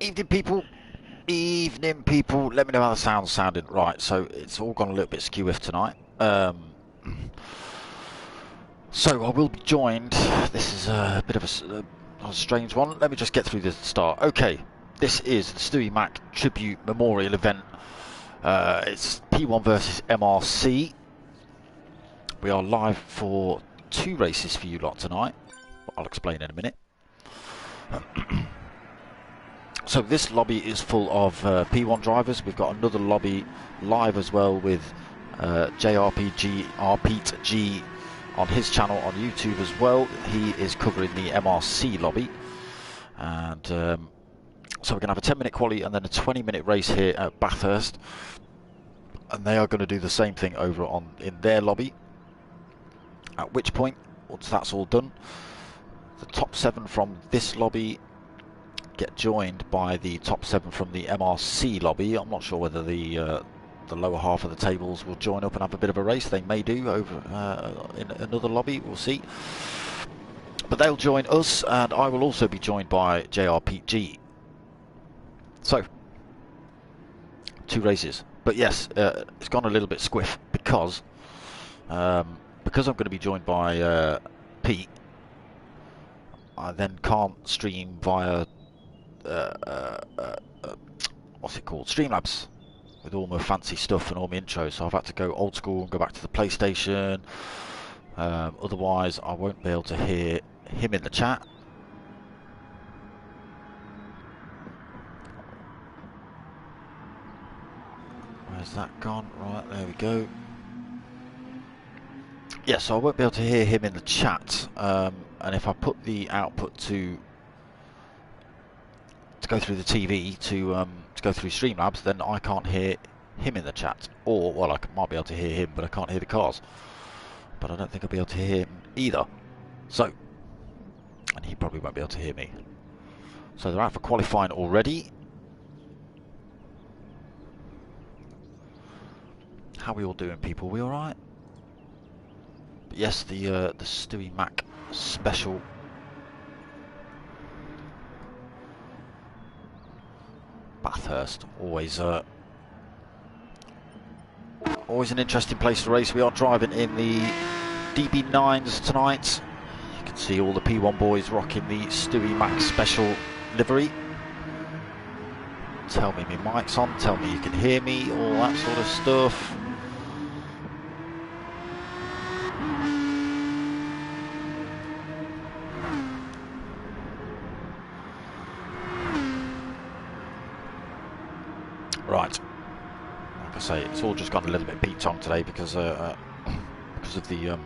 Evening, people. Evening, people. Let me know how the sound's sounding. Right, so it's all gone a little bit skew tonight. So I will be joined. This is a bit of a strange one. Let me just get through the start. Okay, this is the Stuey Mac Tribute Memorial event. It's P1 versus MRC. We are live for 2 races for you lot tonight. I'll explain in a minute. So this lobby is full of P1 drivers. We've got another lobby live as well with JRPG on his channel on YouTube as well. He is covering the MRC lobby, and so we're going to have a 10-minute quali and then a 20-minute race here at Bathurst, and they are going to do the same thing over in their lobby. At which point, once that's all done, the top 7 from this lobby get joined by the top 7 from the MRC lobby. I'm not sure whether the lower half of the tables will join up and have a bit of a race. They may do over in another lobby, we'll see. But they'll join us, and I will also be joined by JRPG. So, 2 races. But yes, it's gone a little bit squiff because I'm going to be joined by Pete. I then can't stream via what's it called? Streamlabs, with all my fancy stuff and all my intros, so I've had to go old school and go back to the PlayStation. Otherwise I won't be able to hear him in the chat. Where's that gone? Right, there we go. Yeah, so I won't be able to hear him in the chat, and if I put the output to go through the TV to go through Streamlabs, then I can't hear him in the chat. Or, well, I might be able to hear him, but I can't hear the cars. But I don't think I'll be able to hear him either. So, and he probably won't be able to hear me. So they're out for qualifying already. How are we all doing, people? We all right? But yes, the Stuey Mac special. Bathurst, always an interesting place to race. We are driving in the DB9s tonight. You can see all the P1 boys rocking the Stuey Mac special livery. Tell me my mic's on, tell me you can hear me, all that sort of stuff. Right, like I say, it's all just gone a little bit peaked on today because of the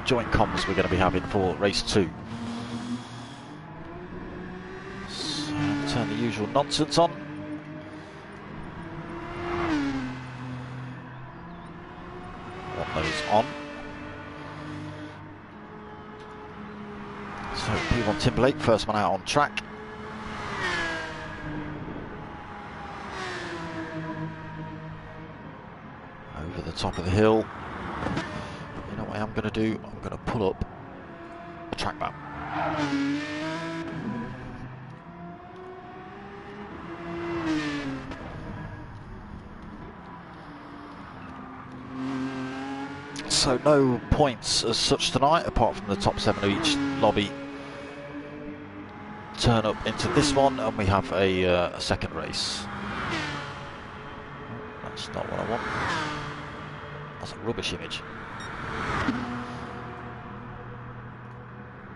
joint comms we're going to be having for race 2. So, turn the usual nonsense on. Want those on. So, P1 Timberlake, first one out on track. Over the top of the hill. You know what I'm going to do? I'm going to pull up a track map. So no points as such tonight, apart from the top 7 of each lobby turn up into this one, and we have a second race. That's not what I want. That's a rubbish image.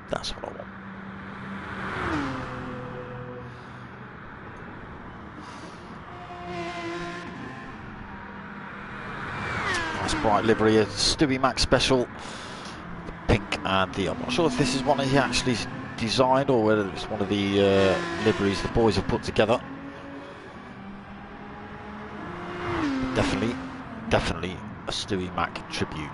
That's what I want. Nice bright livery, a Stuey Mac special. The pink and the... I'm not sure if this is one he actually designed or whether it's one of the liveries the boys have put together. Definitely a Stuey Mac tribute.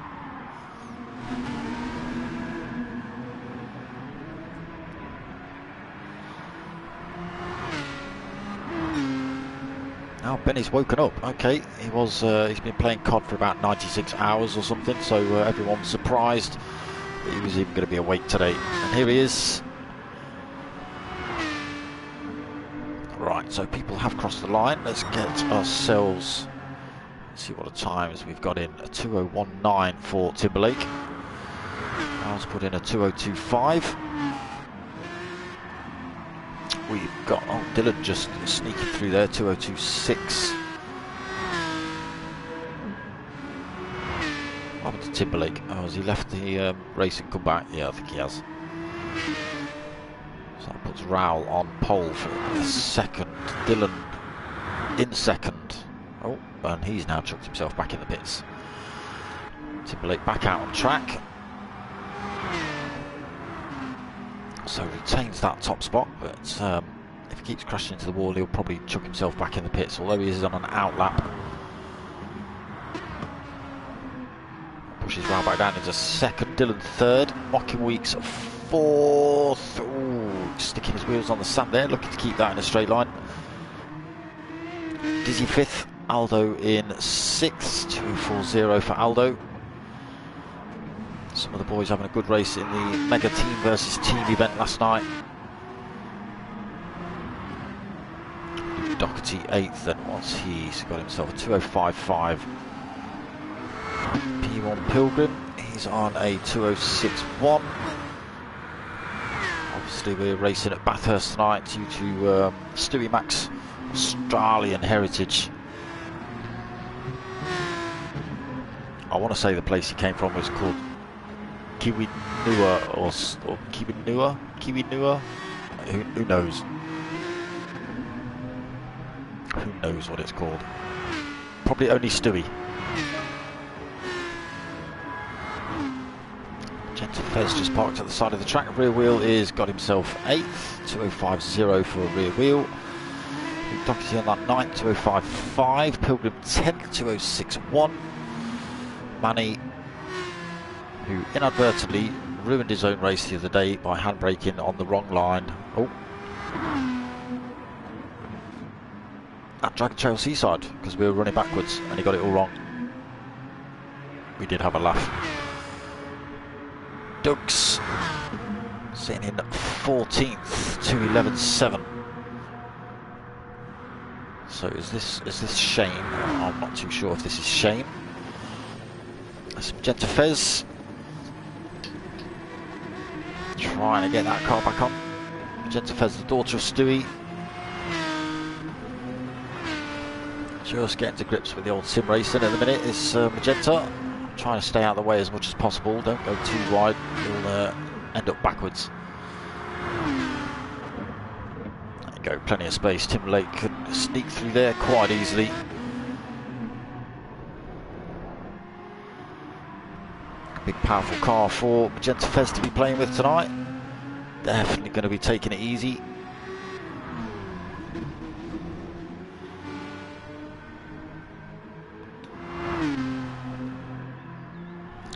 Now Benny's woken up. Okay, he's been playing COD for about 96 hours or something, so everyone's surprised that he was even going to be awake today. And here he is. Right, so people have crossed the line. Let's get ourselves, let's see what the times we've got in. A 2:01.9 for Timberlake. I'll put in a 2:02.5. We've got, oh, Dylan just sneaking through there, 2:02.6. What happened to Timberlake? Oh, has he left the race and come back? Yeah, I think he has. So that puts Rowell on pole for the second. Dylan in second. Oh, and he's now chucked himself back in the pits. Timberlake back out on track. So retains that top spot, but if he keeps crashing into the wall, he'll probably chuck himself back in the pits, although he is on an out lap. Pushes Rowell back down into second, Dylan third, Mocking Weeks fourth. Ooh, sticking his wheels on the sand there, looking to keep that in a straight line. Dizzy fifth, Aldo in sixth, 2:40 for Aldo. Some of the boys having a good race in the mega team versus team event last night. Doherty 8th, then once he's got himself a 2:05.5. P1 Pilgrim, he's on a 2:06.1. Obviously we're racing at Bathurst tonight due to Stuey Mac's Australian heritage. I want to say the place he came from was called Kiwinua or Kiwinua. Who knows? Who knows what it's called? Probably only Stuey. Gentle Fez just parked at the side of the track. Rear wheel is got himself 8th, 2:05.0 for a rear wheel. Doherty on that 9th, 2:05.5. Pilgrim 10th, 2:06.1. Manny, who inadvertently ruined his own race the other day by handbraking on the wrong line. Oh. At Dragon Trail Seaside, because we were running backwards and he got it all wrong. We did have a laugh. Doug's sitting in 14th, 2:11.7. So is this Shane? I'm not too sure if this is Shane. That's Magenta Fez. Trying to get that car back on. Magenta Fez, the daughter of Stuey. Just getting to grips with the old sim racing at the minute. It's Magenta. Trying to stay out of the way as much as possible. Don't go too wide. You'll end up backwards. There you go. Plenty of space. Timberlake can sneak through there quite easily. Big powerful car for Magenta Fez to be playing with tonight. Definitely going to be taking it easy.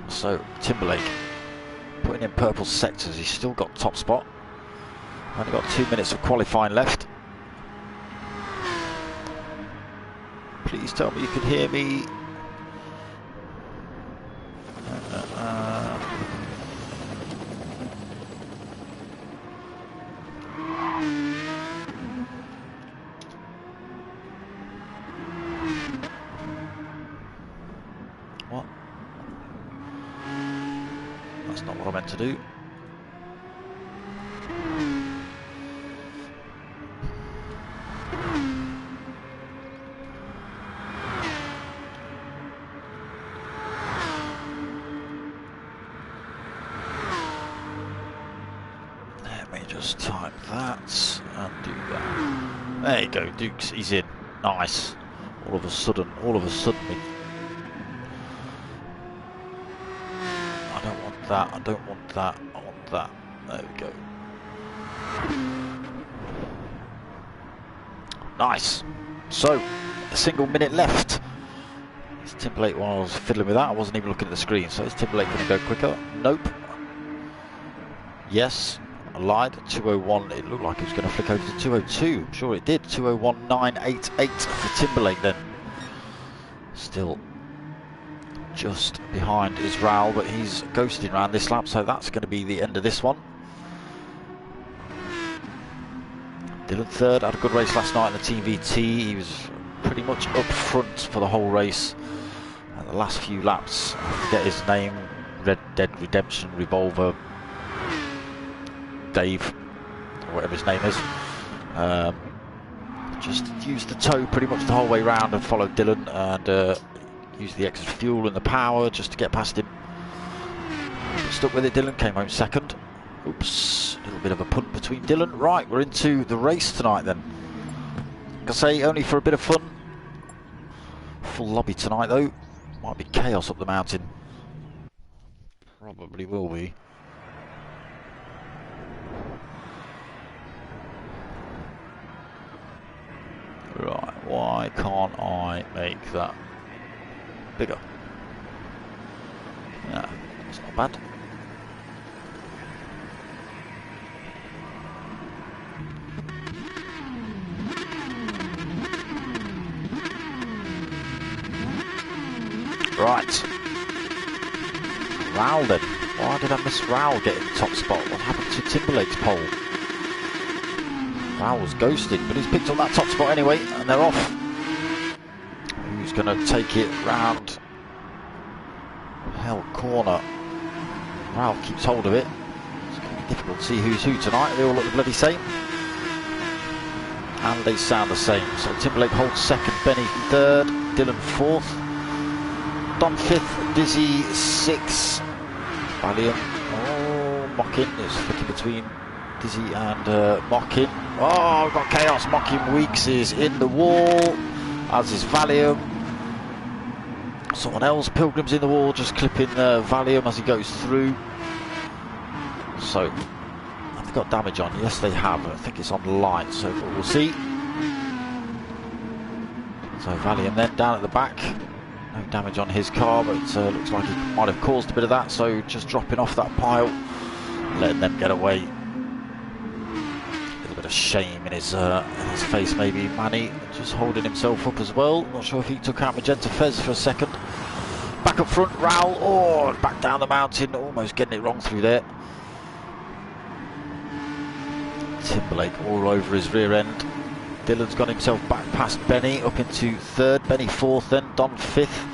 So Timberlake putting in purple sectors. He's still got top spot. Only got 2 minutes of qualifying left. Please tell me you can hear me. What? That's not what I meant to do. Let me just type that and do that. There you go, Duke's, he's in. Nice. All of a sudden, I don't want that, I don't want that, I want that. There we go. Nice. So, a single minute left. Is Timberlake, while I was fiddling with that, I wasn't even looking at the screen. So is Timberlake going to go quicker? Nope. Yes, I lied. 2:01, it looked like it was going to flick over to 2:02. I'm sure it did. 2:01.988 for Timberlake then. Still just behind is Rowell, but he's ghosting around this lap, so that's going to be the end of this one. Dylan third, had a good race last night in the TVT. He was pretty much up front for the whole race. And the last few laps, I forget his name, Red Dead Redemption Revolver Dave, or whatever his name is. Just used the toe pretty much the whole way round and followed Dylan, and used the extra fuel and the power just to get past him. Stuck with it. Dylan came home second. Oops, a little bit of a punt between Dylan. Right, we're into the race tonight then. Like I say, only for a bit of fun. Full lobby tonight though. Might be chaos up the mountain. Probably will be. Right, why can't I make that bigger? Yeah, that's not bad. Right. Raoul then. Why did I miss Raoul getting top spot? What happened to Timberlake's pole? Raoul was ghosting, but he's picked up that top spot anyway, and they're off. Who's going to take it round Hell Corner? Raoul keeps hold of it. It's going to be difficult to see who's who tonight. They all look the bloody same. And they sound the same. So Timberlake holds second, Benny third, Dylan fourth, Don fifth, Dizzy sixth, Valiant, Mockin is flicking between Dizzy and Mockin. Oh, we've got chaos. Mockin Weeks is in the wall, as is Valium. Someone else, Pilgrim's in the wall, just clipping Valium as he goes through. So, have they got damage on? Yes, they have. I think it's on the line, so we'll see. So Valium then down at the back. No damage on his car, but it looks like he might have caused a bit of that, so just dropping off that pile, letting them get away. A little bit of shame in his face maybe. Manny just holding himself up as well. Not sure if he took out Magenta Fez for a second. Back up front, Raoul, back down the mountain, almost getting it wrong through there. Timberlake all over his rear end. Dylan's got himself back past Benny, up into third, Benny fourth then, Don fifth,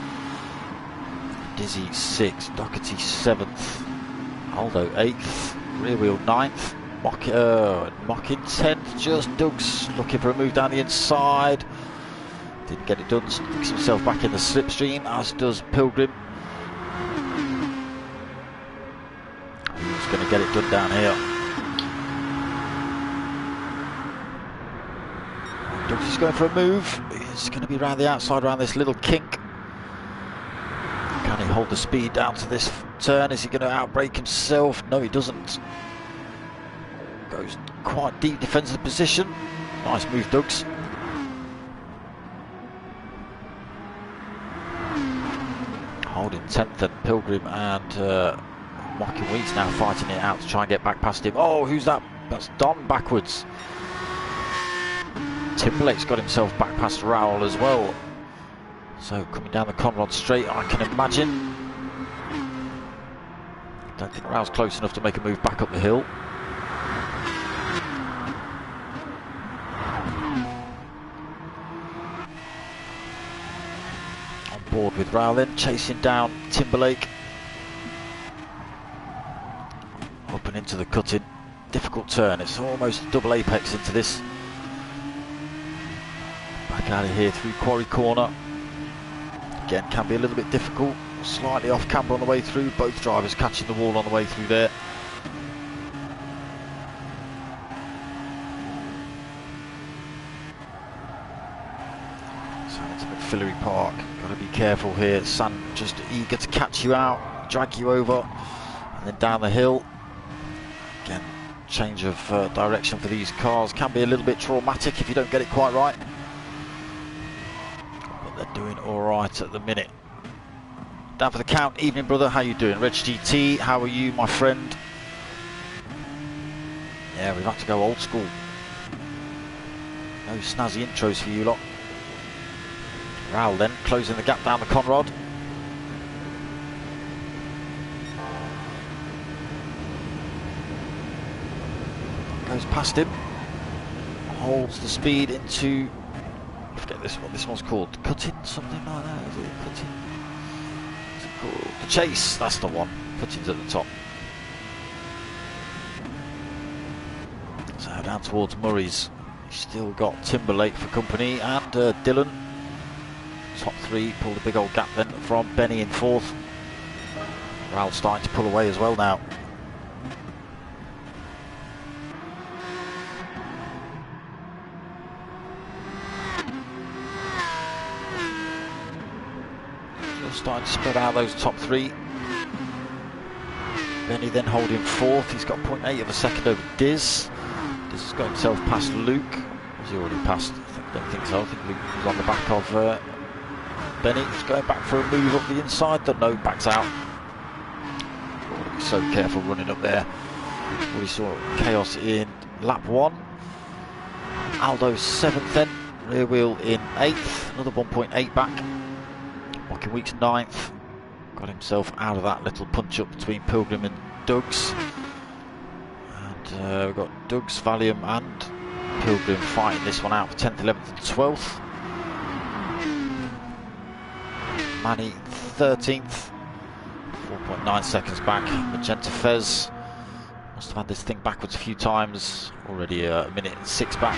Dizzy sixth, Doherty seventh, Aldo eighth, rear wheel ninth, Mockin 10th, just Doug's looking for a move down the inside, didn't get it done, sticks himself back in the slipstream, as does Pilgrim. Who's going to get it done down here? Doug's going for a move. It's going to be around the outside, around this little kink. Can he hold the speed down to this turn? Is he going to outbrake himself? No, he doesn't. Goes quite deep defensive position. Nice move, Doug's. Holding 10th and Pilgrim and Mocking Weeks now fighting it out to try and get back past him. Oh, who's that? That's Don backwards. Timberlake's got himself back past Raoul as well. So coming down the Conrod straight, I can imagine. Don't think Raoul's close enough to make a move back up the hill. On board with Raoul then, chasing down Timberlake. Up and into the cutting. Difficult turn, it's almost a double apex into this. Back out of here through Quarry Corner. Again, can be a little bit difficult. Slightly off camber on the way through. Both drivers catching the wall on the way through there. So into McFillery Park. Got to be careful here. Sand just eager to catch you out, drag you over, and then down the hill. Again, change of direction for these cars can be a little bit traumatic if you don't get it quite right. They're doing alright at the minute. Down for the count. Evening, brother. How you doing? Reg GT, how are you, my friend? Yeah, we've had to go old school. No snazzy intros for you lot. Raoul then, closing the gap down the Conrod. Goes past him. holds the speed into, I forget what this one's called, cutting, something like that, is it cutting? What's it called? The chase, that's the one. Cutting's at the top. So down towards Murray's. Still got Timberlake for company, and Dylan. Top three, pulled a big old gap then from Benny in fourth. Ral's starting to pull away as well now. Just starting to spread out those top three. Benny then holding fourth. He's got 0.8 of a second over Diz. Diz has got himself past Luke. Has he already passed? I don't think so. I think Luke was on the back of Benny. He's going back for a move up the inside. But no, backs out. Got to be so careful running up there. We saw chaos in lap 1. Aldo 7th then. Rear wheel in 8th. Another 1.8 back. Walking Weeks 9th. Got himself out of that little punch up between Pilgrim and Duggs. And we've got Duggs, Valium and Pilgrim fighting this one out for 10th, 11th and 12th. Manny 13th. 4.9 seconds back. Magenta Fez must have had this thing backwards a few times. Already a minute and 6 back.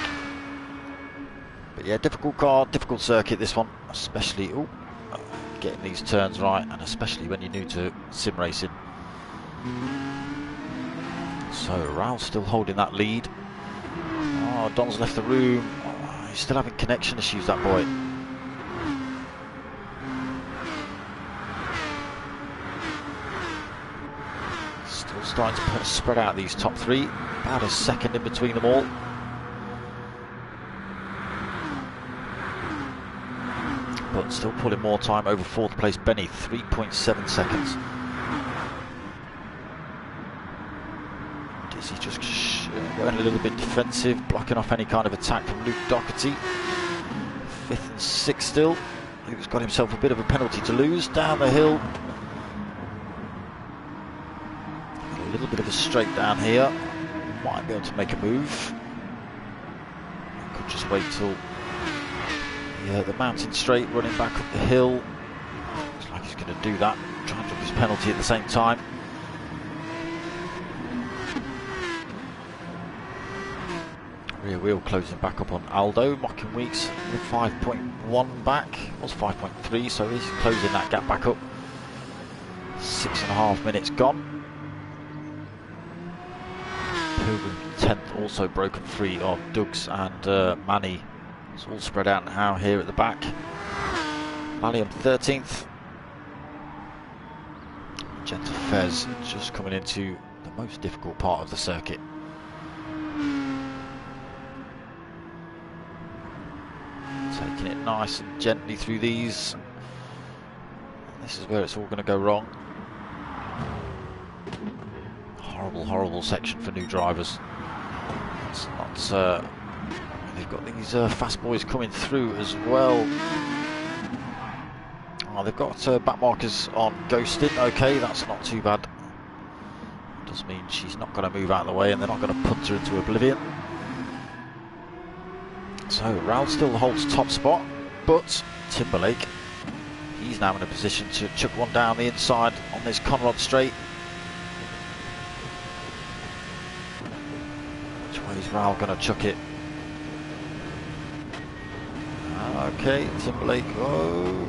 But yeah, difficult car, difficult circuit this one. Especially getting these turns right, and especially when you're new to sim racing. So Ral's still holding that lead. Oh, Don's left the room. Oh, he's still having connection issues, that boy. Still starting to spread out these top three. About a second in between them all. But still pulling more time over 4th place Benny, 3.7 seconds. Dizzy just going a little bit defensive, blocking off any kind of attack from Luke Doherty. 5th and 6th still. Luke's got himself a bit of a penalty to lose. Down the hill. A little bit of a straight down here. Might be able to make a move. Could just wait till the mountain straight, running back up the hill. Looks like he's going to do that. Try and drop his penalty at the same time. Rear wheel closing back up on Aldo. Mocking Weeks 5.1 back. Was 5.3, so he's closing that gap back up. 6.5 minutes gone. Pilgrim 10th, also broken free of Duggs and Manny. It's all spread out now here at the back. Valium 13th. Magenta Fez just coming into the most difficult part of the circuit. Taking it nice and gently through these. This is where it's all going to go wrong. Horrible, horrible section for new drivers. It's not. They've got these fast boys coming through as well. Oh, they've got back markers on Ghosting. Okay, that's not too bad. Does mean she's not going to move out of the way, and they're not going to punt her into oblivion. So Ral still holds top spot, but Timberlake, he's now in a position to chuck one down the inside on this Conrod straight. Which way is Ral going to chuck it? Okay, Timberlake, didn't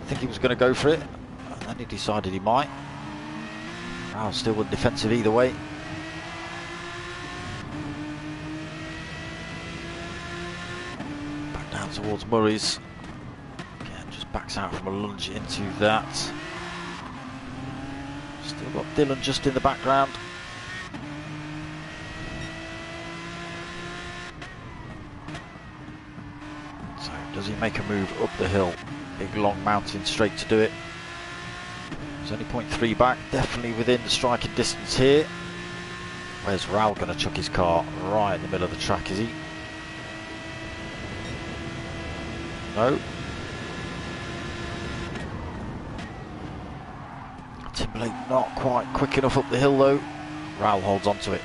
think he was going to go for it, and then he decided he might. Ral's still with defensive either way. Back down towards Murray's. Again, just backs out from a lunge into that. Still got Dylan just in the background. Does he make a move up the hill? Big long mountain straight to do it. There's only 0.3 back, definitely within the striking distance here. Where's Ral going to chuck his car? Right in the middle of the track, is he? No. Timberlake not quite quick enough up the hill though. Ral holds on to it.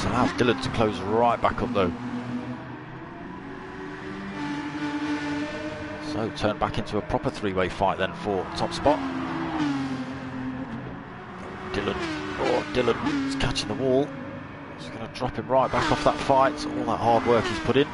It's allowed Dylan to close right back up though. So turn back into a proper three-way fight then for top spot. Dylan is catching the wall. He's going to drop him right back off that fight. All that hard work he's put in.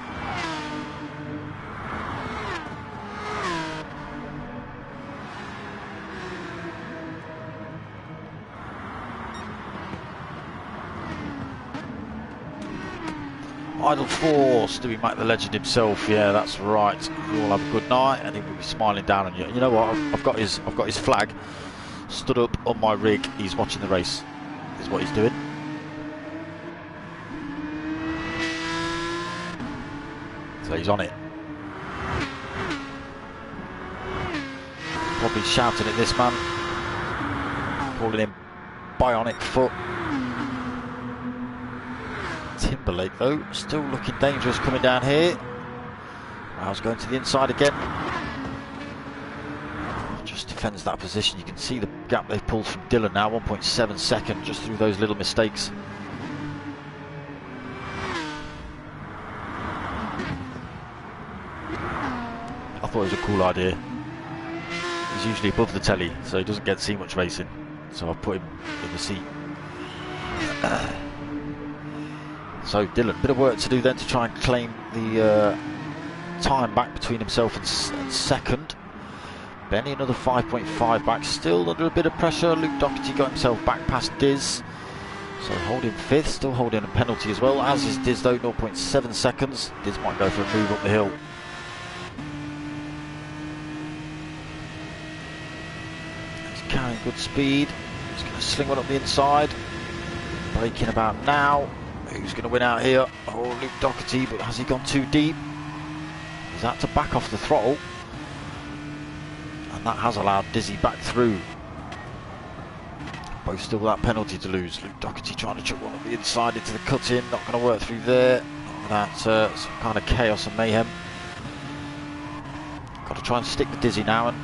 Idle 4, Stuey Mac the legend himself. Yeah, that's right. You all have a good night, and he will be smiling down on you. You know what? I've got his flag stood up on my rig. He's watching the race. Is what he's doing. So he's on it. Probably shouting at this man, calling him bionic foot. Timberlake though, still looking dangerous coming down here. Rao's going to the inside again. Just defends that position. You can see the gap they've pulled from Dylan now, 1.7 second, just through those little mistakes. I thought it was a cool idea. He's usually above the telly, so he doesn't get to see much racing. So I've put him in the seat. So Dylan, a bit of work to do then to try and claim the time back between himself and second. Benny another 5.5 back, still under a bit of pressure. Luke Doherty got himself back past Diz. So holding 5th, still holding a penalty as well, as is Diz though, 0.7 seconds. Diz might go for a move up the hill. He's carrying good speed. He's going to sling one up the inside. Braking about now. Who's going to win out here? Oh, Luke Doherty, but has he gone too deep? He's had to back off the throttle. And that has allowed Dizzy back through. Both still that penalty to lose. Luke Doherty trying to chuck one up the inside into the cut-in. Not going to work through there. That's some kind of chaos and mayhem. Got to try and stick with Dizzy now and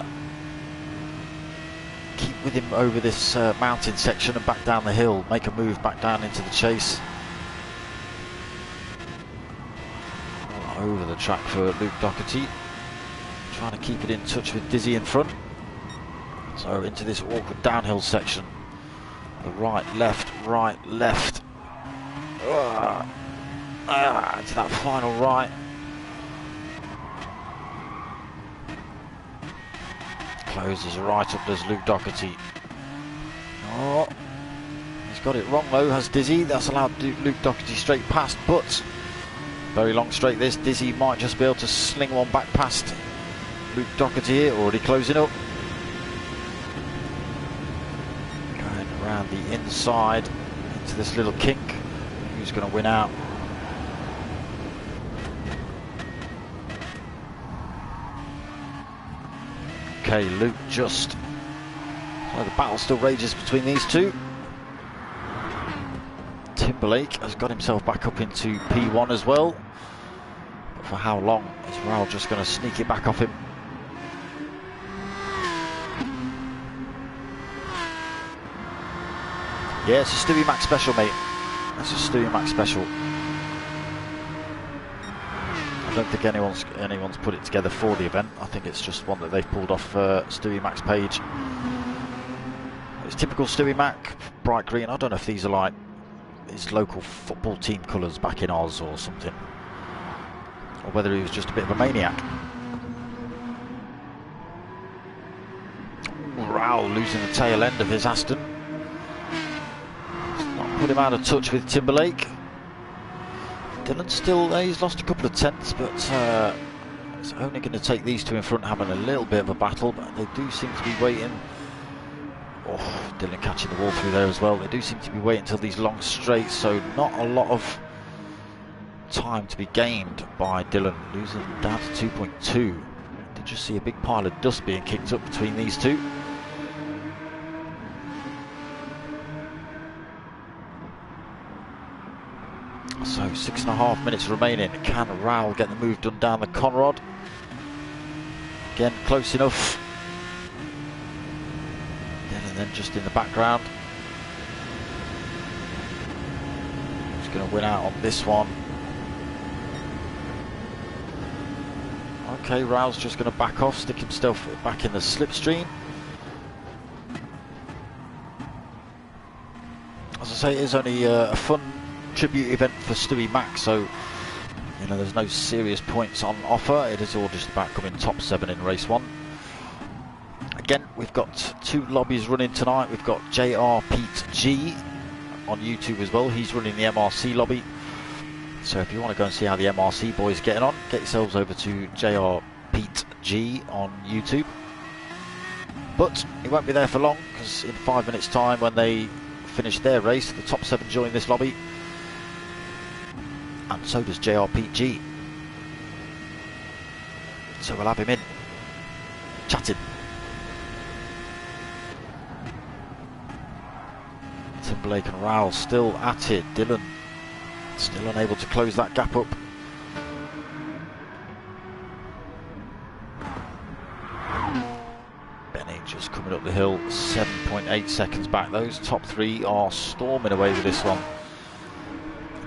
keep with him over this mountain section and back down the hill. Make a move back down into the chase. Over the track for Luke Doherty, trying to keep it in touch with Dizzy in front. So into this awkward downhill section, the right, left, into that final right. Closes right up, does Luke Doherty. Oh, he's got it wrong though, has Dizzy. That's allowed Luke Doherty straight past, but very long straight this. Dizzy might just be able to sling one back past Luke Doherty here, already closing up. Going around the inside into this little kink. Who's going to win out? Okay, Luke just. So the battle still rages between these two. Timberlake has got himself back up into P1 as well. But for how long is Rao just going to sneak it back off him? Yeah, it's a Stuey Mac special, mate. That's a Stuey Mac special. I don't think anyone's put it together for the event. I think it's just one that they've pulled off Stuey Mac's page. It's typical Stuey Mac, bright green. I don't know if these are like his local football team colours back in Oz or something, or whether he was just a bit of a maniac. Rao losing the tail end of his Aston. Not put him out of touch with Timberlake. Dylan still, he's lost a couple of tenths, but it's only going to take these two in front having a little bit of a battle, but they do seem to be waiting. Oh, Dylan catching the wall through there as well. They do seem to be waiting until these long straights, so not a lot of time to be gained by Dylan, losing down to 2.2. Did you see a big pile of dust being kicked up between these two? So 6.5 minutes remaining. Can Rao get the move done down the Conrod? Again, close enough. And then just in the background, he's going to win out on this one. Okay, Rao's just going to back off, stick himself back in the slipstream. As I say, it is only a fun tribute event for Stuey Mac, so you know there's no serious points on offer. It is all just about coming top 7 in race 1. Again, we've got 2 lobbies running tonight. We've got JR Pete G on YouTube as well. He's running the MRC lobby. So if you want to go and see how the MRC boys are getting on, get yourselves over to JR Pete G on YouTube. But he won't be there for long, because in 5 minutes time, when they finish their race, the top 7 join this lobby. And so does JR Pete G. So we'll have him in, chatting. Timberlake and Rowell still at it. Dylan still unable to close that gap up. Benny just coming up the hill, 7.8 seconds back. Those top 3 are storming away with this one.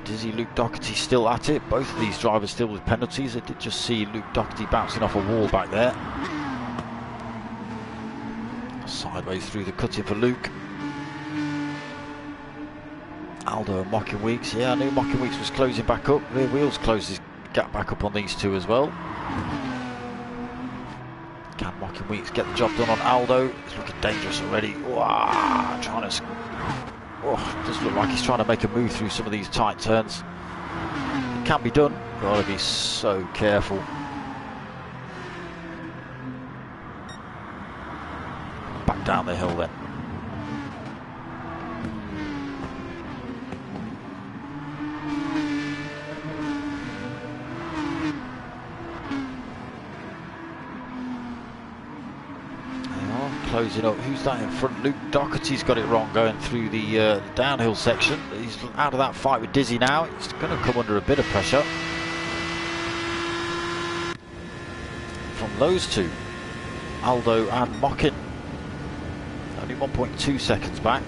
Dizzy Luke Doherty still at it. Both of these drivers still with penalties. I did just see Luke Doherty bouncing off a wall back there. Sideways through the cutting for Luke. Aldo and Mocking Weeks. Yeah, I knew Mocking Weeks was closing back up. Rear wheels closes his gap back up on these 2 as well. Can Mocking Weeks get the job done on Aldo? He's looking dangerous already. Wow, trying to... Oh, does look like he's trying to make a move through some of these tight turns. It can be done. Got to be so careful. Back down the hill then. Closing up. Who's that in front? Luke Doherty's got it wrong going through the downhill section. He's out of that fight with Dizzy now. He's going to come under a bit of pressure from those 2, Aldo and Mockin. Only 1.2 seconds back.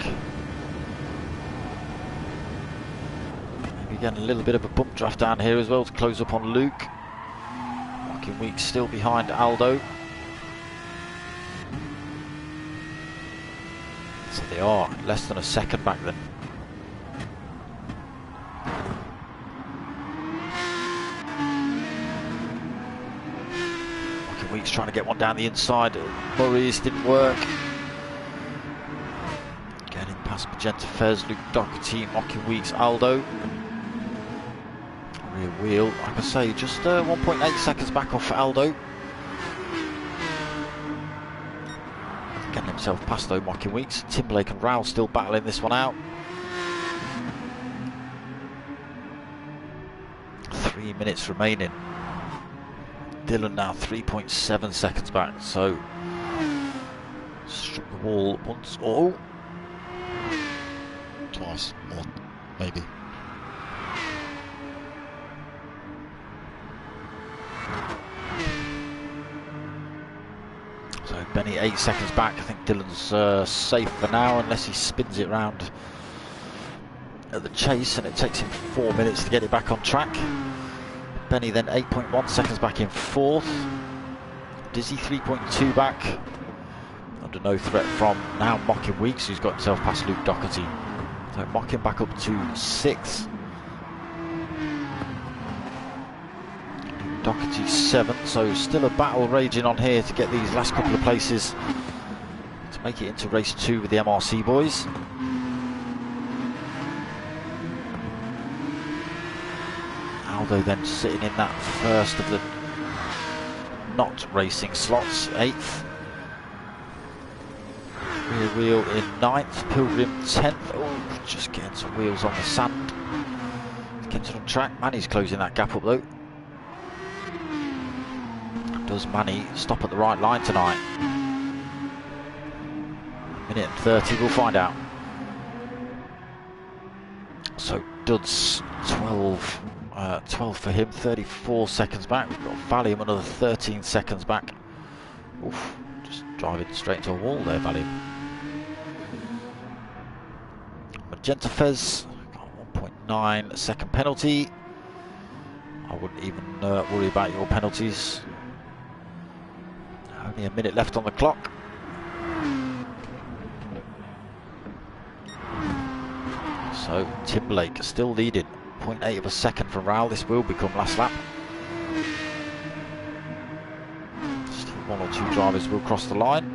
Maybe getting a little bit of a bump draft down here as well to close up on Luke. Mockin Weeks still behind Aldo. So they are less than a second back then. Mocking Weeks trying to get one down the inside. Murray's didn't work. Getting past Magenta Fez, Luke Doherty, Mocking Weeks, Aldo. Rear wheel, like I say, just 1.8 seconds back off Aldo. Getting himself past though, Mocking Weeks. Timberlake and Rowell still battling this one out. 3 minutes remaining. Dylan now 3.7 seconds back, so struck the wall once, oh, twice, or maybe. So Benny 8 seconds back. I think Dylan's safe for now, unless he spins it round at the chase, and it takes him 4 minutes to get it back on track. Benny then 8.1 seconds back in 4th. Dizzy 3.2 back. Under no threat from now Mocking Weeks, who's got himself past Luke Doherty. So Mocking back up to 6th. Doherty 7th, so still a battle raging on here to get these last couple of places to make it into race 2 with the MRC boys. Aldo then sitting in that first of the not racing slots, 8th. Rear wheel in 9th, Pilgrim 10th. Oh, just getting some wheels on the sand. Gets it on track. Manny's closing that gap up though. Does Manny stop at the right line tonight? Minute and 30, we'll find out. So Dud's 12 for him, 34 seconds back. We've got Valium another 13 seconds back. Oof, just driving straight into a wall there, Valium. Magenta Fez got 9-second penalty. I wouldn't even worry about your penalties. Only a minute left on the clock. So Timberlake still leading, 0.8 of a second from Raoul. This will become last lap. Still one or two drivers will cross the line.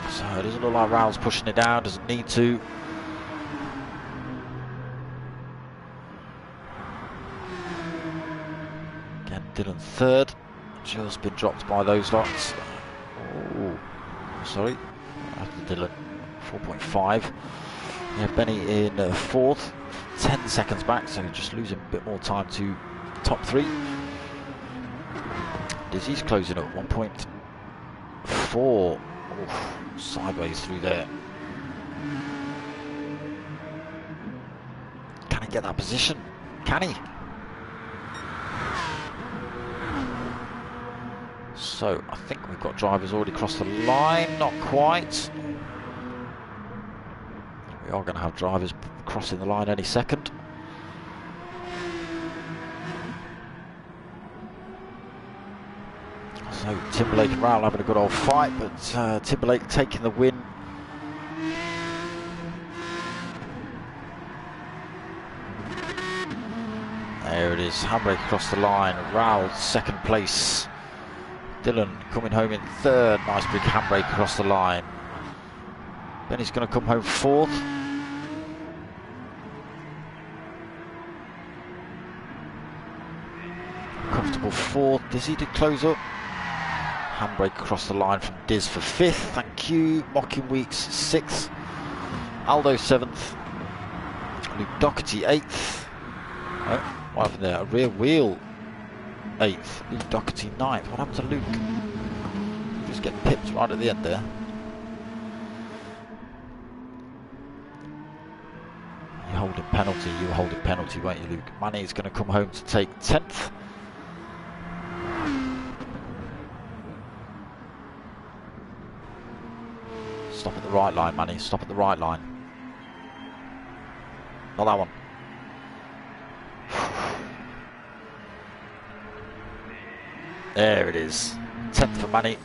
So it doesn't look like Raoul's pushing it down, doesn't need to. Again, Dylan third. Just been dropped by those lots. Oh, sorry. After Dylan, 4.5. Yeah, Benny in fourth, 10 seconds back, so just losing a bit more time to top three. Dizzy's closing at 1.4. Oh, sideways through there. Can he get that position? Can he? So I think we've got drivers already crossed the line, not quite. We are going to have drivers crossing the line any second. So Timberlake and Raoul having a good old fight, but Timberlake taking the win. There it is, handbrake across the line. Raoul second place. Dylan coming home in third. Nice big handbrake across the line. Benny's going to come home fourth. Comfortable fourth. Dizzy did close up. Handbrake across the line from Diz for fifth. Thank you. Mocking Weeks sixth. Aldo seventh. Luke Doherty eighth. Oh, what happened there? A rear wheel. 8th, Luke Doherty 9th. What happened to Luke? Just get pipped right at the end there. You're holding penalty, you were holding penalty, weren't you, Luke? Manny's going to come home to take 10th. Stop at the right line, Manny, stop at the right line. Not that one. There it is, 10th for Manny.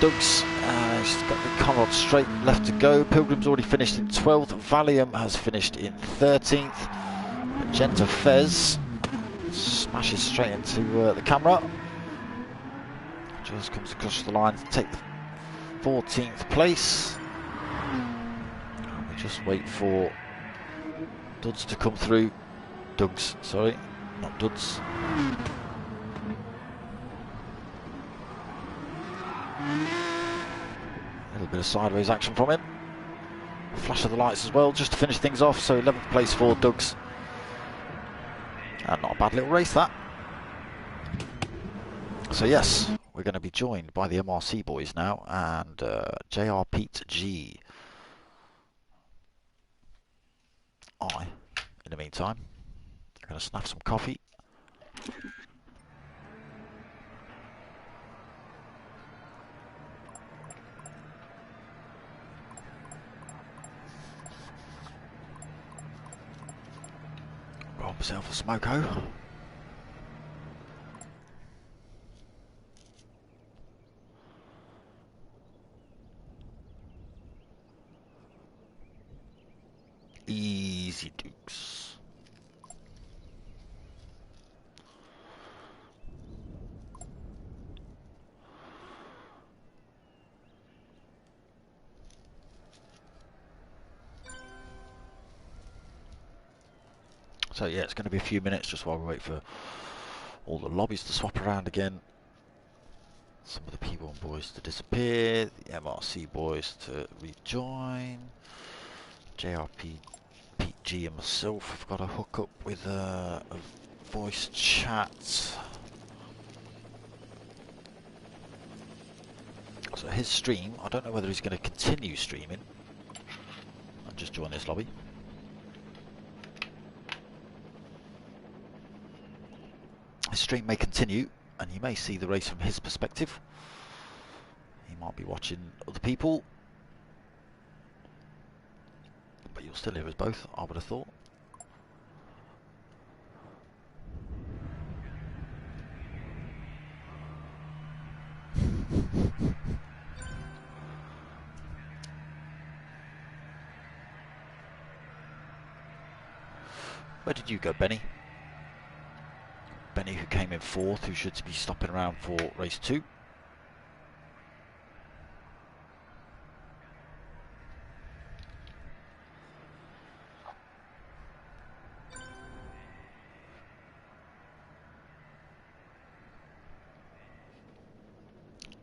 Doug's he's got the Conrad straight left to go. Pilgrim's already finished in 12th. Valium has finished in 13th. Magenta Fez smashes straight into the camera. Just comes across the line to take the 14th place. And we just wait for Duds to come through. Doug's, sorry, not Duds. A little bit of sideways action from him. Flash of the lights as well, just to finish things off. So 11th place for Doug's. And not a bad little race that. So yes, we're going to be joined by the MRC boys now, and JR Pete G. In the meantime, I'm going to snap some coffee. Rob myself a smoko. Easy Dukes. So yeah, it's going to be a few minutes just while we wait for all the lobbies to swap around again. Some of the P1 boys to disappear, the MRC boys to rejoin. JRP, PG and myself have got to hook up with a voice chat. So his stream, I don't know whether he's going to continue streaming. I'll just join this lobby. His stream may continue, and you may see the race from his perspective. might be watching other people, but you'll still hear us both, I would have thought. Where did you go, Benny? Benny, who came in 4th, who should be stopping around for race 2.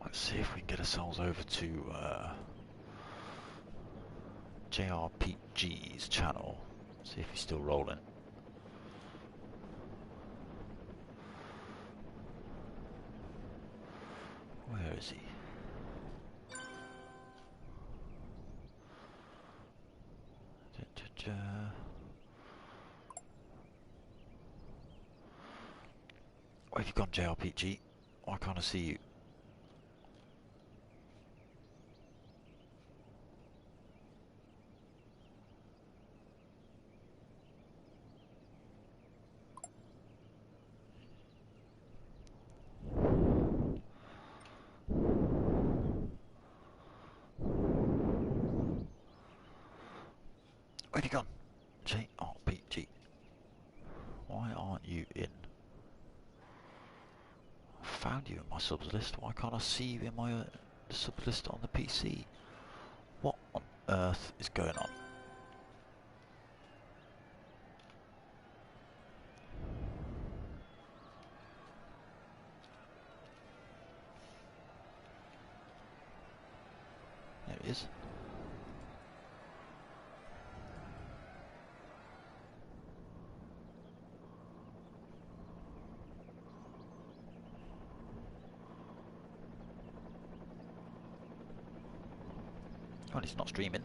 Let's see if we can get ourselves over to JRPG's channel. See if he's still rolling. Where is he? Where have you gone, JRPG? Why can't I see you? Where have you gone? JRPG. Why aren't you in? I found you in my subs list. Why can't I see you in my subs list on the PC? What on earth is going on? There it is. Well, it's not streaming.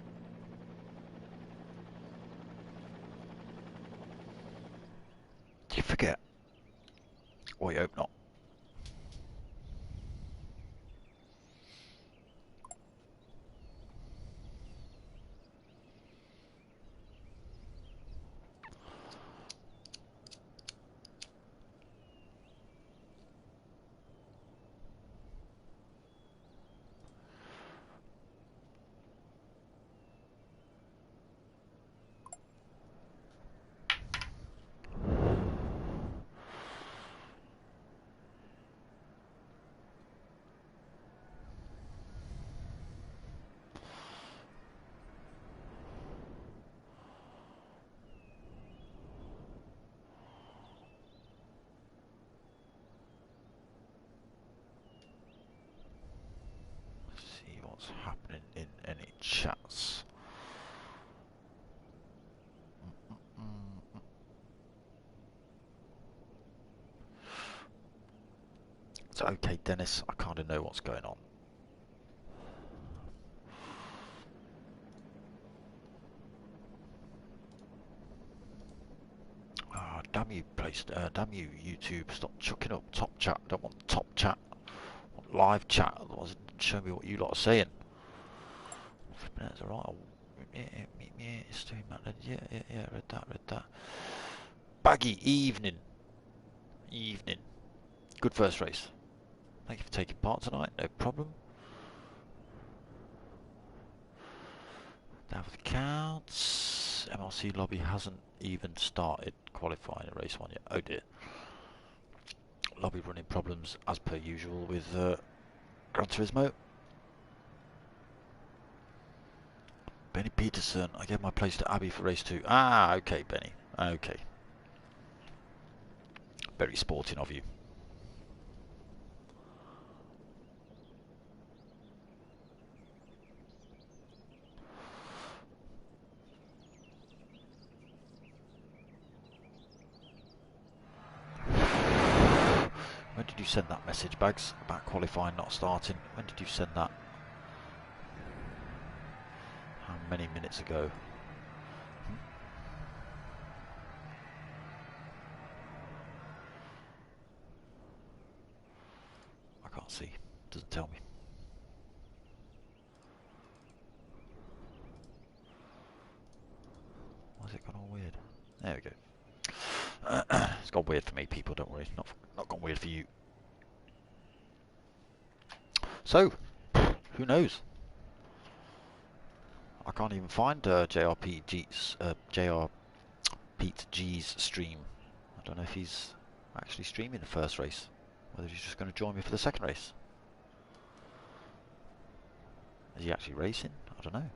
Did you forget? Or you hope not. What's happening in any chats? It's okay, Dennis. I kind of know what's going on. Ah, damn you, damn you, YouTube! Stop chucking up top chat. I don't want top chat. I want live chat. Otherwise, it doesn't show me what you lot are saying. That's alright. Yeah, Stuey, man. Yeah. Read that. Baggy evening. Good first race. Thank you for taking part tonight. No problem. Down for the counts. MRC lobby hasn't even started qualifying a race 1 yet. Oh dear. Lobby running problems as per usual with Gran Turismo. Benny Peterson. I gave my place to Abby for race 2. Ah, okay, Benny. Okay. Very sporting of you. When did you send that message, Bags, about qualifying not starting? When did you send that? How many minutes ago? I can't see. Doesn't tell me. There we go. It's gone weird for me, people, don't worry. Not gone weird for you. So, who knows? I can't even find JR Pete G's stream. I don't know if he's actually streaming the first race, whether he's just going to join me for the second race. Is he actually racing? I don't know.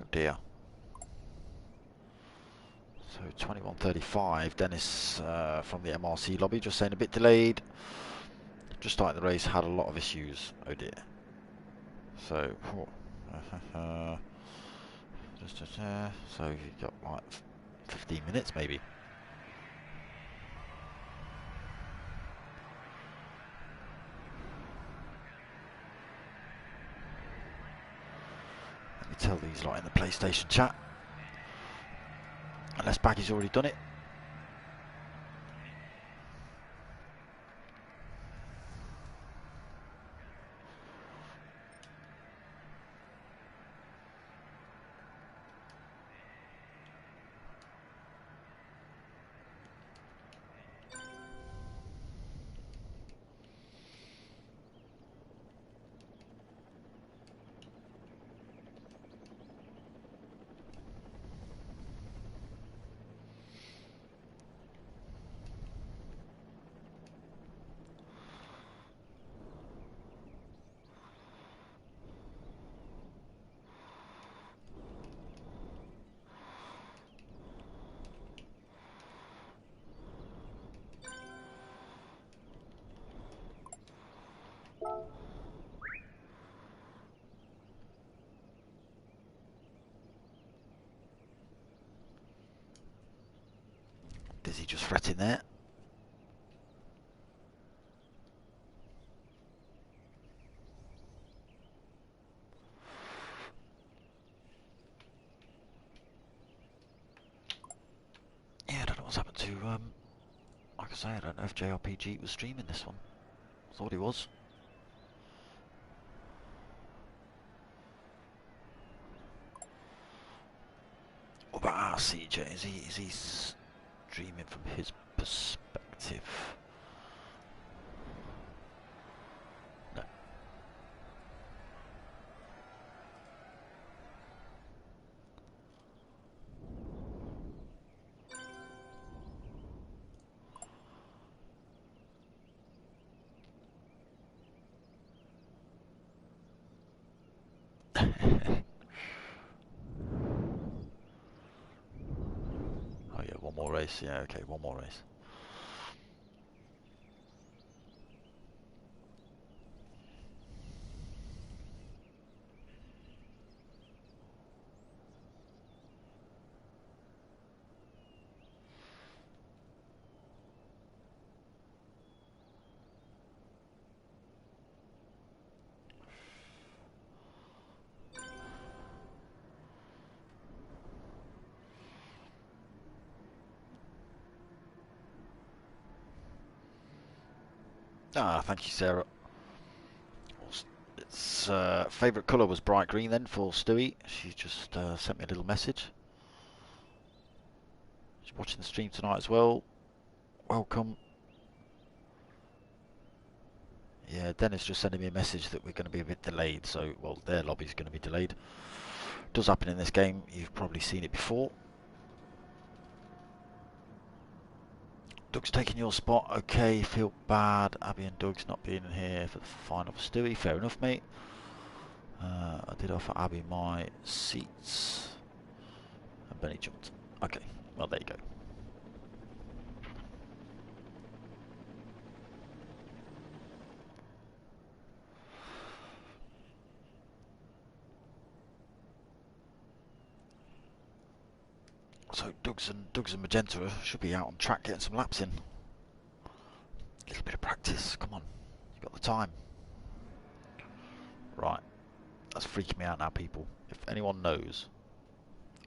Oh dear. So 21:35, Dennis from the MRC lobby just saying a bit delayed. Just starting the race, had a lot of issues. Oh dear. So, so you've got like 15 minutes maybe. Let me tell these lot in the PlayStation chat. Unless Baggy's already done it. Dizzy just fretting there. Yeah, I don't know what's happened to, like I say, I don't know if JRPG was streaming this one. Thought he was. What about RCJ? Is he streaming from his perspective? No. Oh yeah, one more race. Yeah, okay, one more race. Ah, thank you, Sarah. Its favourite colour was bright green then for Stewie. She just sent me a little message. She's watching the stream tonight as well. Welcome. Yeah, Dennis just sending me a message that we're going to be a bit delayed. So, well, their lobby's going to be delayed. Does happen in this game. You've probably seen it before. Doug's taking your spot. Okay, feel bad. Abby and Doug's not being here for the final for Stewie. Fair enough, mate. I did offer Abby my seats. And Benny jumped. Okay, well, there you go. So Doug's and Magenta should be out on track getting some laps in. A little bit of practice. Come on, you've got the time. Right, that's freaking me out now, people. If anyone knows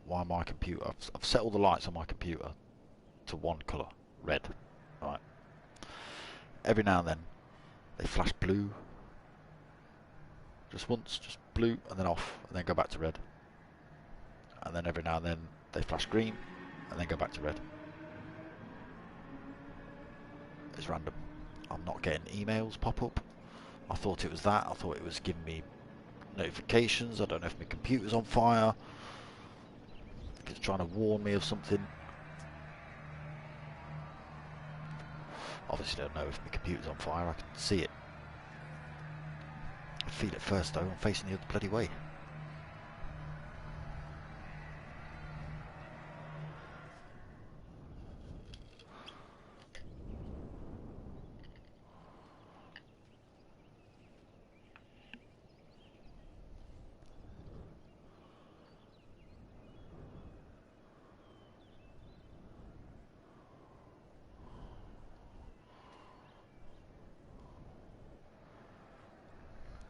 why my computer... I've set all the lights on my computer to one colour, red. Right. Every now and then they flash blue. Just once, just blue, and then off, and then go back to red. And then every now and then they flash green, and then go back to red. It's random. I'm not getting emails pop up. I thought it was that. I thought it was giving me notifications. I don't know if my computer's on fire. If it's trying to warn me of something. Obviously don't know if my computer's on fire. I can see it. I feel it first though. I'm facing the other bloody way.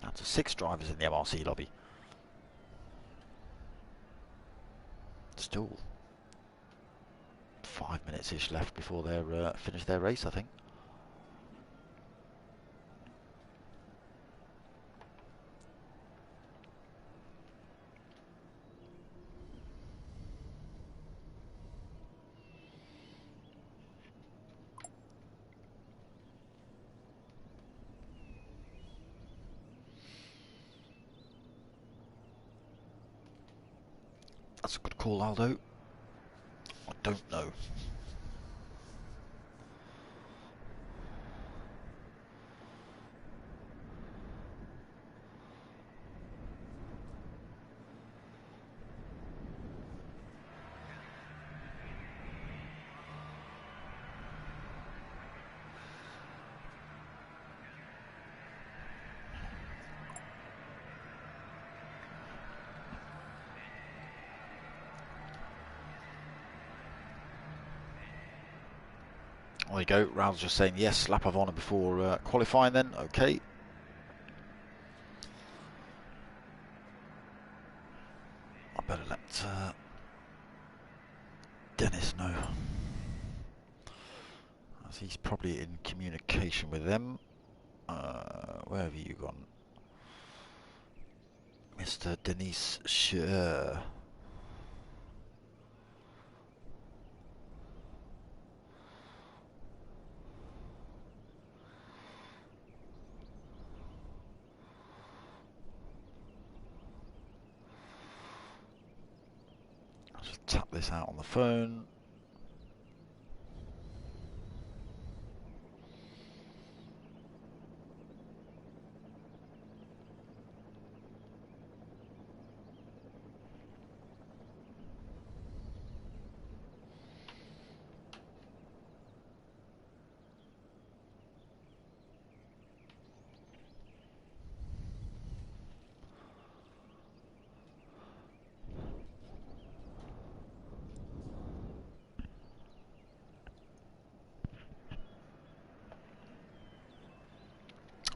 That's 6 drivers in the MRC lobby. Still 5 minutes-ish left before they're finish their race, I think. That's a good call, Aldo. I don't know. There you go. Raul's just saying yes, lap of honour before qualifying then. Okay. I better let Dennis know. As he's probably in communication with them. Where have you gone? Mr. Denise Scher. Just tap this out on the phone.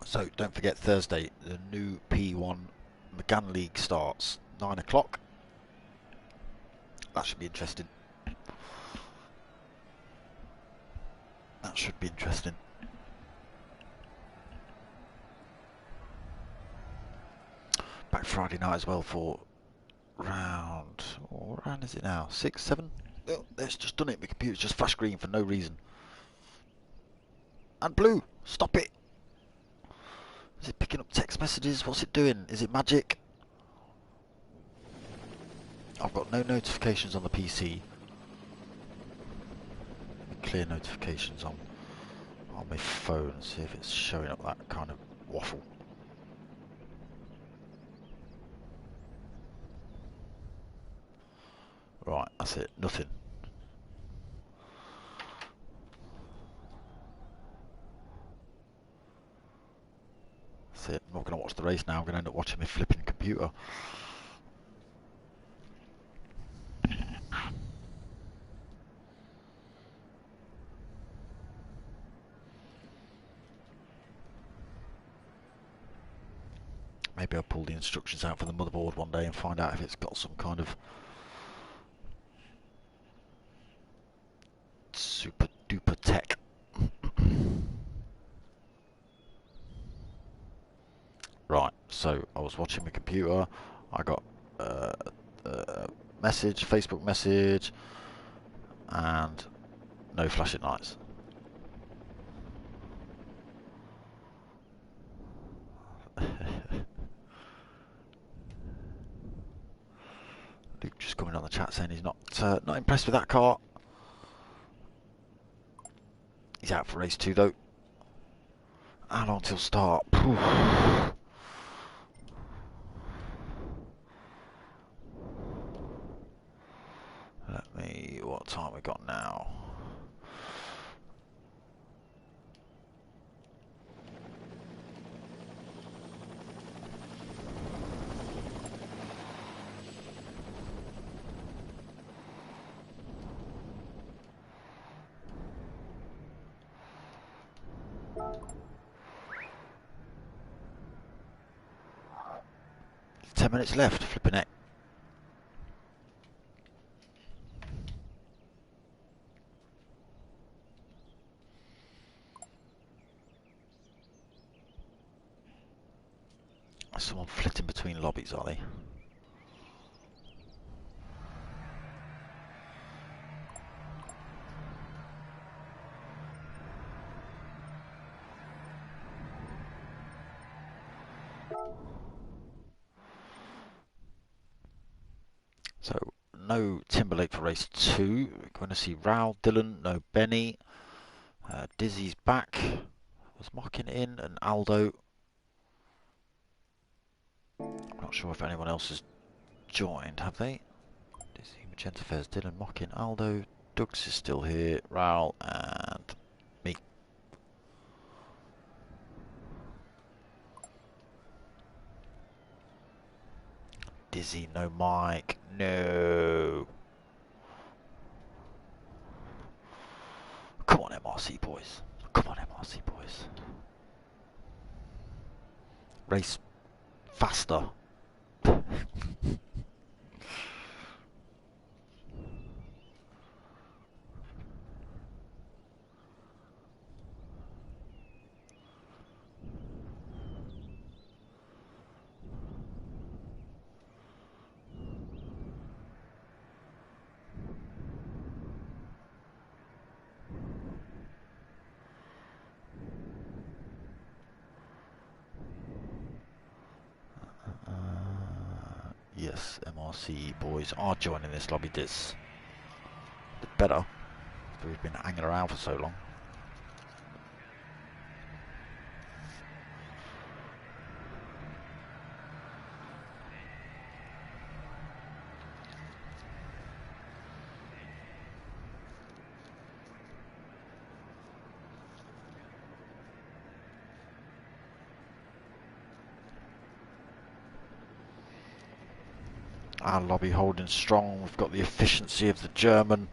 So don't forget Thursday, the new P1 McGann League starts 9 o'clock. That should be interesting. That should be interesting. Back Friday night as well for round. What round is it now? 6, 7? Oh, it's just done it. My computer's just flash green for no reason. And blue. Stop it. Is it picking up text messages? What's it doing? Is it magic? I've got no notifications on the PC. Clear notifications on my phone. See if it's showing up that kind of waffle. Right, that's it. Nothing. That's it. I'm not going to watch the race now. I'm going to end up watching my flipping computer. Maybe I'll pull the instructions out for the motherboard one day and find out if it's got some kind of Right, so I was watching my computer, I got a message, Facebook message, and no flashing lights. Luke just coming on the chat saying he's not impressed with that car. He's out for race 2 though. How long till start? What time we got now? There's 10 minutes left, flipping it. Someone flitting between lobbies, are they? So, no Timberlake for race 2. We're going to see Raoul, Dylan, no Benny. Dizzy's back. Was Mocking in, and Aldo. I'm not sure if anyone else has joined, have they? Dizzy, Magenta Fez, Dylan, Mocking, Aldo. Dugs is still here, Raoul, and me. Dizzy, no Mike, no. Come on, MRC boys. Come on, MRC boys. Race faster. Yes, MRC boys are joining this lobby. This better. We've been hanging around for so long. Our lobby holding strong. We've got the efficiency of the German.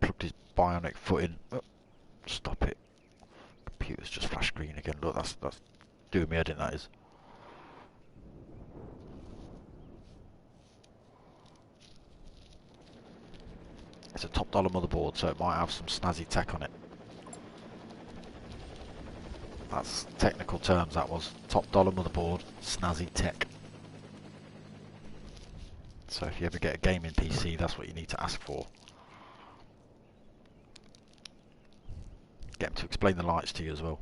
Plugged his bionic foot in. Oh, stop it. Computer's just flashed green again. Look, that's doing me head in, that is. It's a top dollar motherboard, so it might have some snazzy tech on it. That's technical terms, that was. Top dollar motherboard, snazzy tech. So if you ever get a gaming PC, that's what you need to ask for. Get them to explain the lights to you as well.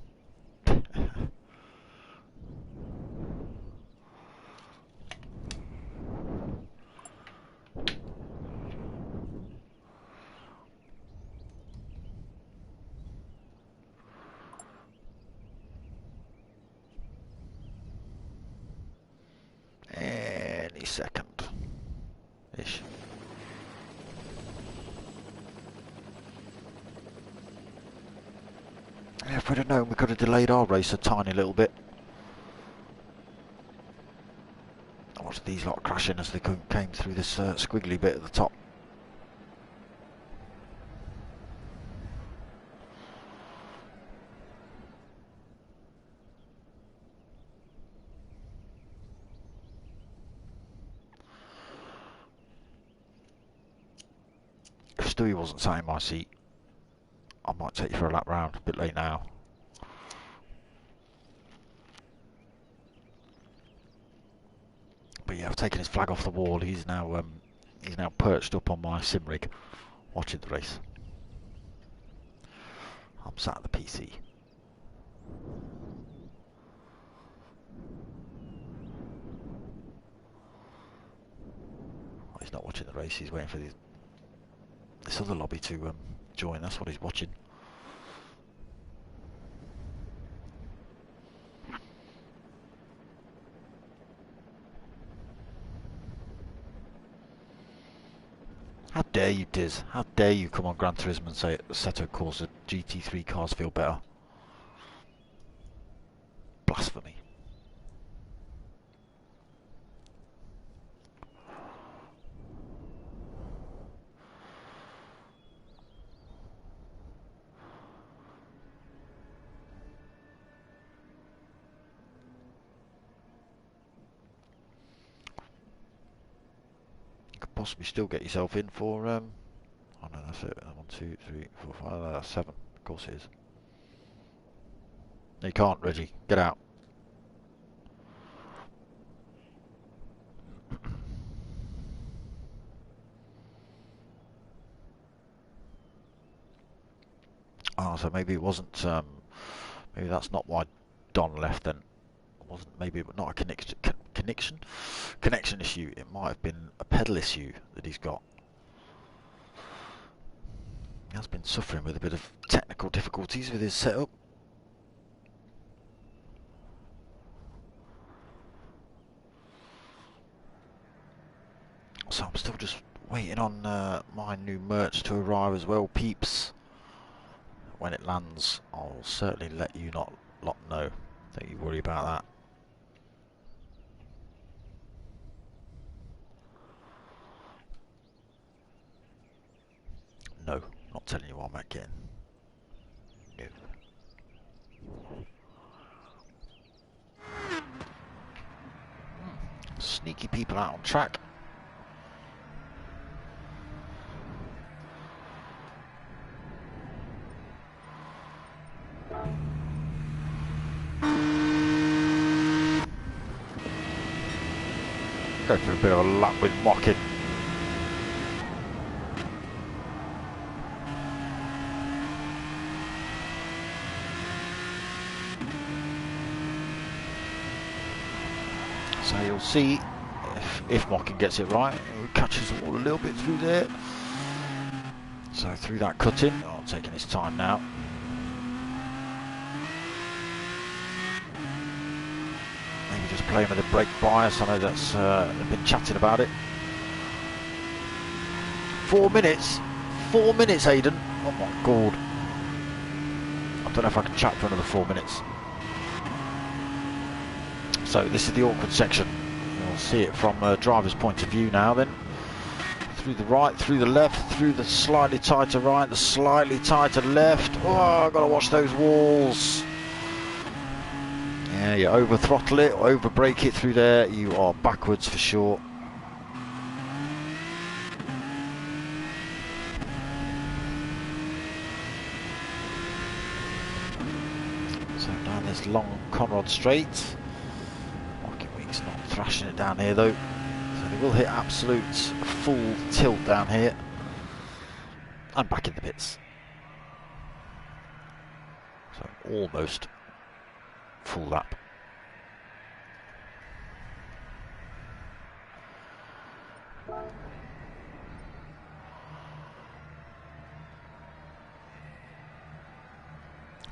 Any second-ish. Yeah, if we'd have known, we could have delayed our race a tiny little bit. I watched these lot crashing as they came through this squiggly bit at the top. If Stuey wasn't sat in my seat, I might take you for a lap round. A bit late now. But yeah, I've taken his flag off the wall. He's now perched up on my sim rig, watching the race. I'm sat at the PC. Oh, he's not watching the race. He's waiting for this other lobby to join. That's what he's watching. How dare you, Diz? How dare you come on Gran Turismo and say Assetto Corsa GT3 cars feel better? Blasphemy. You could possibly still get yourself in for oh no, that's it. 1, 2, 3, 4, 5. No, that's 7. Of course it is. No, you can't, Reggie. Get out. Oh, so maybe it wasn't. Maybe that's not why Don left then. It wasn't maybe not a connection issue. It might have been a pedal issue that he's got. He has been suffering with a bit of technical difficulties with his setup. So I'm still just waiting on my new merch to arrive as well, peeps. When it lands, I'll certainly let you lot know. Don't you worry about that. No, not telling you what I'm getting. No. Sneaky people out on track. Go for a bit of a lap with Mocking. So you'll see if Mocking gets it right, he catches the wall a little bit through there. So through that cut-in, oh, taking his time now. Maybe just playing with the brake bias. I know that's they've been chatting about it. 4 minutes, 4 minutes, Aidan. Oh my god! I don't know if I can chat for another 4 minutes. So this is the awkward section. You'll see it from a driver's point of view now. Then through the right, through the left, through the slightly tighter right, the slightly tighter left. Oh, I've got to watch those walls. Yeah, you over throttle it, over brake it through there, you are backwards for sure. So down this long Conrod straight. Market Week's not thrashing it down here though. So they will hit absolute full tilt down here. And back in the pits. So almost full lap.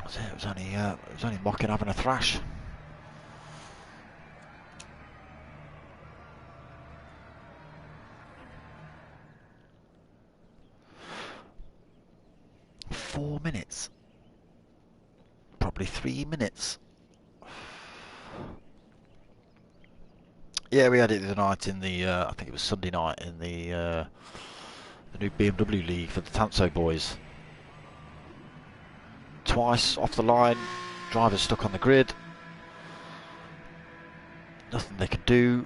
So it was only Mocking having a thrash. Four minutes. Probably 3 minutes. Yeah, we had it the other night in the, I think it was Sunday night in the new BMW League for the Tanso boys. Twice off the line, drivers stuck on the grid. Nothing they could do.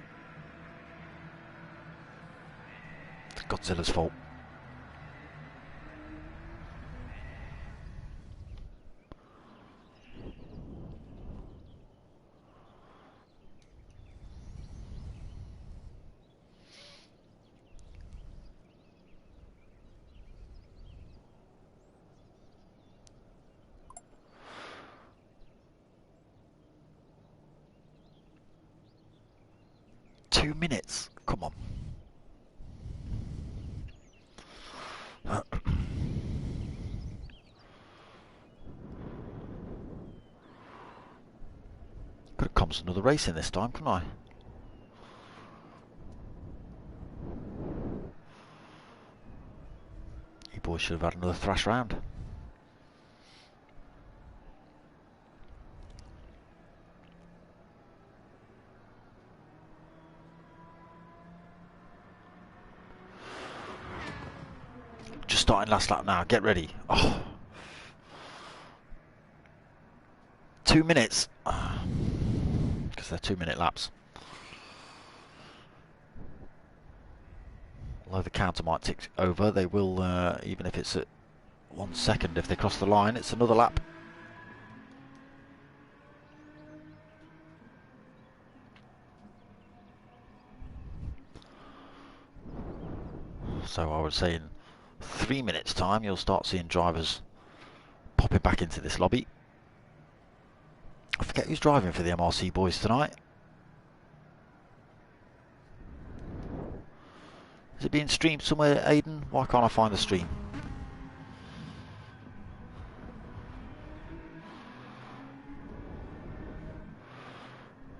It's Godzilla's fault. minutes. Come on. Could have come to another race in this time, couldn't I? You boys should have had another thrash round. Just starting last lap now. Get ready. Oh. 2 minutes. Because they're 2-minute laps. Although the counter might tick over, they will, even if it's at 1 second, if they cross the line, it's another lap. So I would say in 3 minutes time you'll start seeing drivers popping back into this lobby. I forget who's driving for the MRC boys tonight. Is it being streamed somewhere, Aidan? Why can't I find the stream?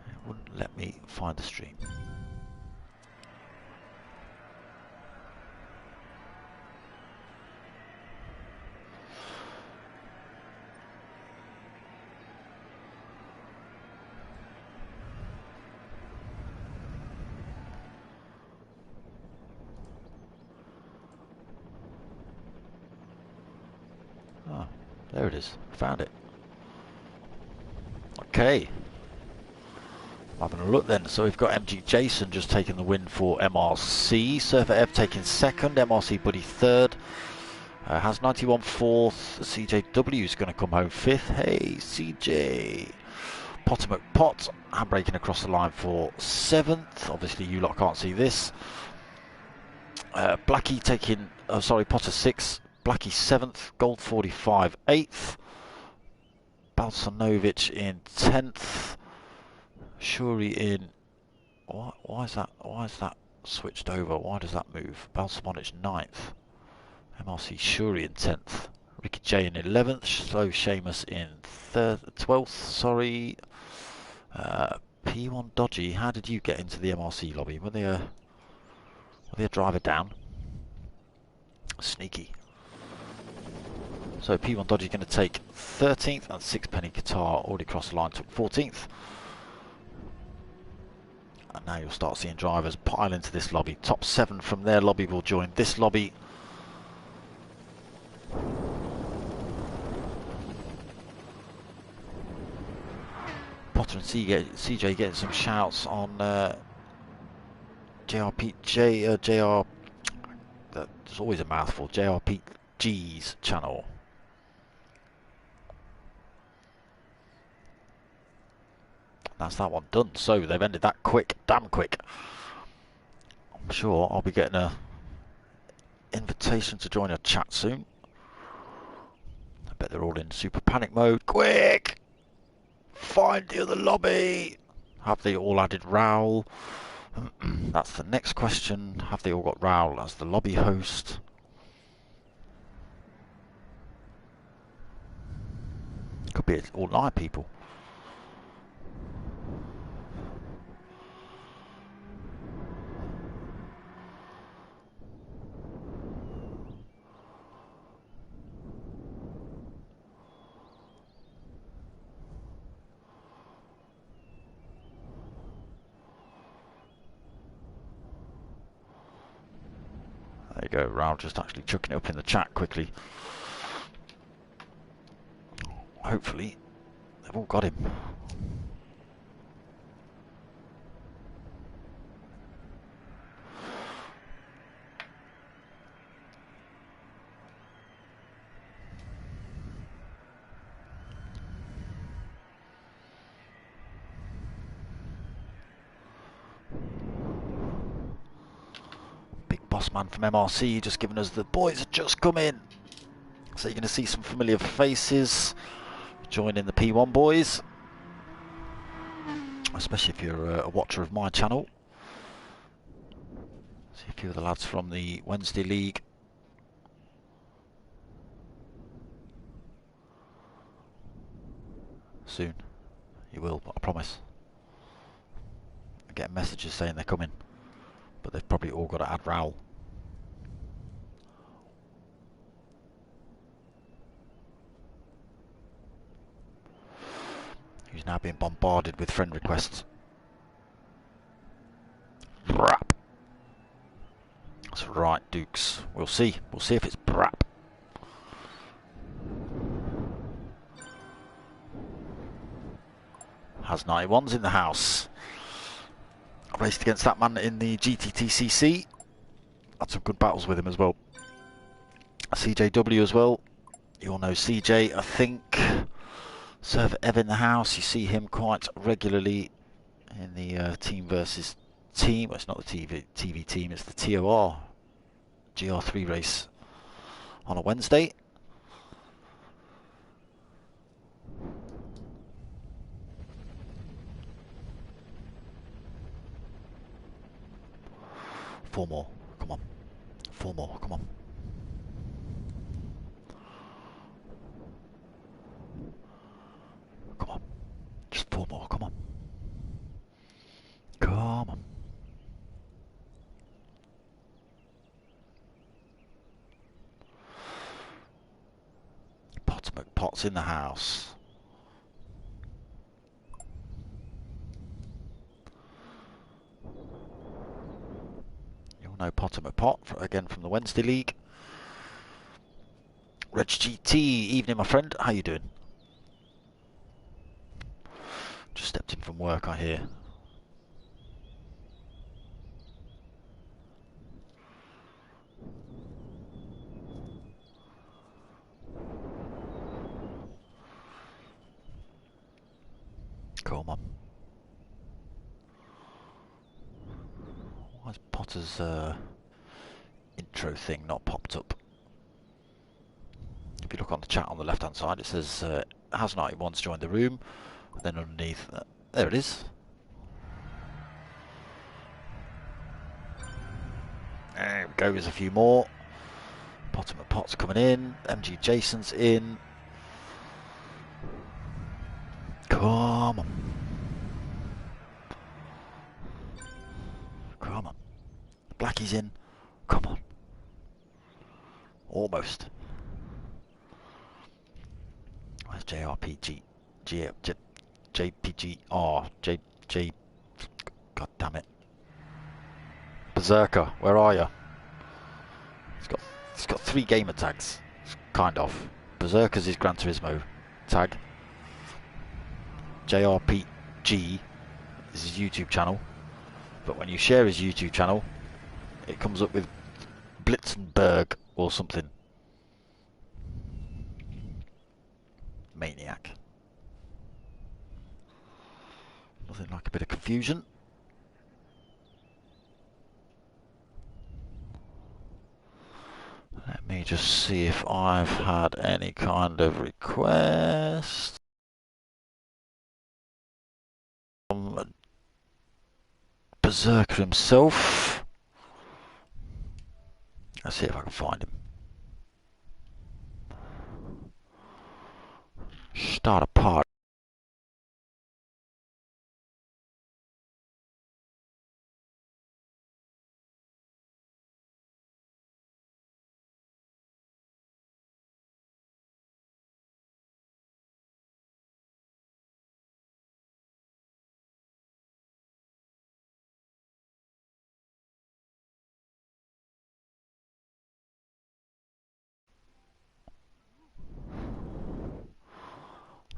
It wouldn't let me find the stream. There it is. Found it. Okay. Having a look then. So we've got MG Jason just taking the win for MRC. Surfer Ev taking second. MRC Buddy third. Has 91 fourth. CJW is going to come home fifth. Hey, CJ. Potter McPot handbraking across the line for seventh. Obviously, you lot can't see this. Blackie taking. Potter sixth. Blackie 7th, Gold 45 8th, Balsanovic in 10th, SWEARY in, why is that switched over, why does that move? Balsanovic 9th, MRC SWEARY in 10th, Ricky J in 11th, Slow Seamus in 12th, sorry, P1 Dodgy, how did you get into the MRC lobby? Were they a driver down? Sneaky. So P1 Dodgy going to take 13th, and Sixpenny Guitar already crossed the line, took 14th. And now you'll start seeing drivers pile into this lobby. Top 7 from their lobby will join this lobby. Potter and CJ getting some shouts on JR, that's always a mouthful, JRPG's channel. That's that one done. So they've ended that quick, damn quick. I'm sure I'll be getting a invitation to join a chat soon. I bet they're all in super panic mode. Quick! Find the other lobby! Have they all added Raoul? That's the next question. Have they all got Raoul as the lobby host? Could be all 9 people. There you go, Raoul just actually chucking it up in the chat quickly. Hopefully, they've all got him. Man from MRC just giving us the boys have just come in, so you're going to see some familiar faces joining the P1 boys, especially if you're a watcher of my channel. See a few of the lads from the Wednesday League. Soon. You will, I promise. I'm getting messages saying they're coming. But they've probably all got to add Raoul. Who's now being bombarded with friend requests. Brap. That's right, Dukes. We'll see. We'll see if it's Brap. Has 91s in the house. I raced against that man in the GTTCC. Had some good battles with him as well. CJW as well. You all know CJ, I think. Server Ev in the house. You see him quite regularly in the team versus team. Well, it's not the TV team, it's the TOR GR3 race on a Wednesday. Four more, come on. Four more, come on. Come on. Just four more, come on. Come on. Pot's in the house. You'll know Potter McPot, again from the Wednesday League. Reg GT, evening my friend, how you doing? Just stepped in from work, I hear. Come on. Why is Potter's intro thing not popped up? If you look on the chat on the left hand side, it says has 91's joined the room. And then underneath, there it is. There we go, there's a few more. Potter McPot's coming in. MG Jason's in. Come on. Come on. Blackie's in. Come on. Almost. Where's JRPG? JPGR. J. God damn it. Berserker, where are you? It's got 3 gamer tags. Kind of. Berserker's his Gran Turismo tag. JRPG is his YouTube channel. But when you share his YouTube channel, it comes up with Blitzenberg or something. Maniac. Nothing like a bit of confusion. Let me just see if I've had any kind of request. Berserker himself. Let's see if I can find him. Start a party.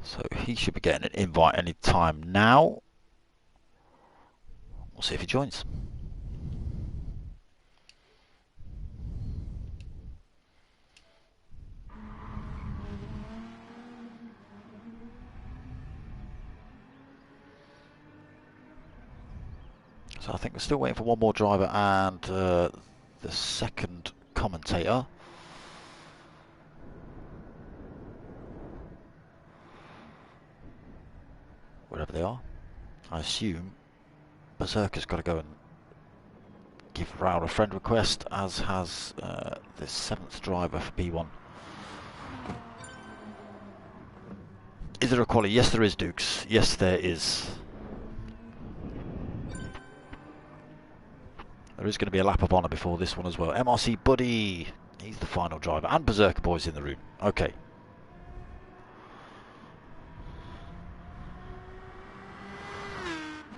So he should be getting an invite any time now. We'll see if he joins. So I think we're still waiting for one more driver and the second commentator. Wherever they are. I assume Berserker's got to go and give Raoul a friend request, as has the 7th driver for P1. Is there a quality? Yes, there is, Dukes. Yes, there is. There is going to be a lap of honour before this one as well. MRC Buddy, he's the final driver, and Berserker Boy's in the room. Okay.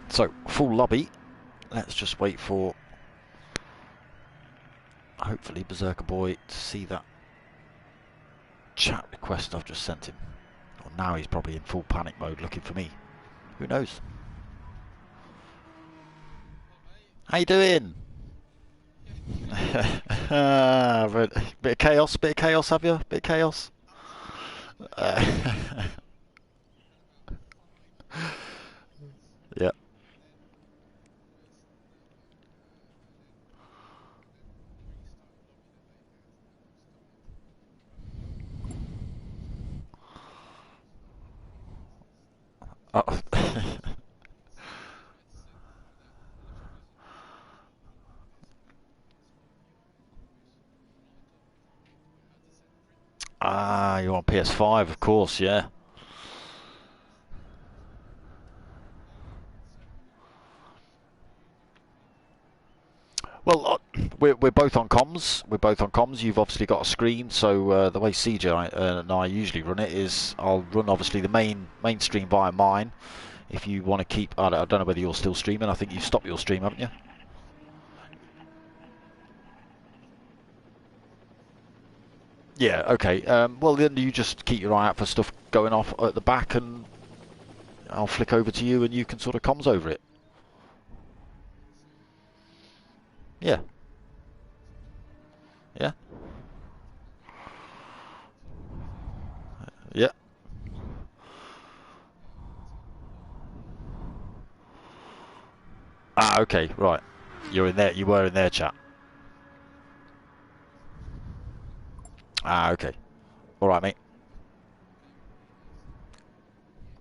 So, full lobby. Let's just wait for, hopefully, Berserker Boy to see that chat request I've just sent him. Well, now he's probably in full panic mode looking for me. Who knows? How you doing? Bit of chaos, have you? Bit of chaos. Yeah. Oh. Ah, you're on PS5, of course, yeah. Well, we're both on comms. We're both on comms. You've obviously got a screen, so the way CJ and I usually run it is I'll run obviously the mainstream via mine. If you want to keep, I don't know whether you're still streaming. I think you've stopped your stream, haven't you? Yeah. Okay. Well, then you just keep your eye out for stuff going off at the back, and I'll flick over to you, and you can sort of comms over it. Yeah. Yeah. Yeah. Ah, okay, right. You're in there. You were in their chat. Ah, okay. All right, mate.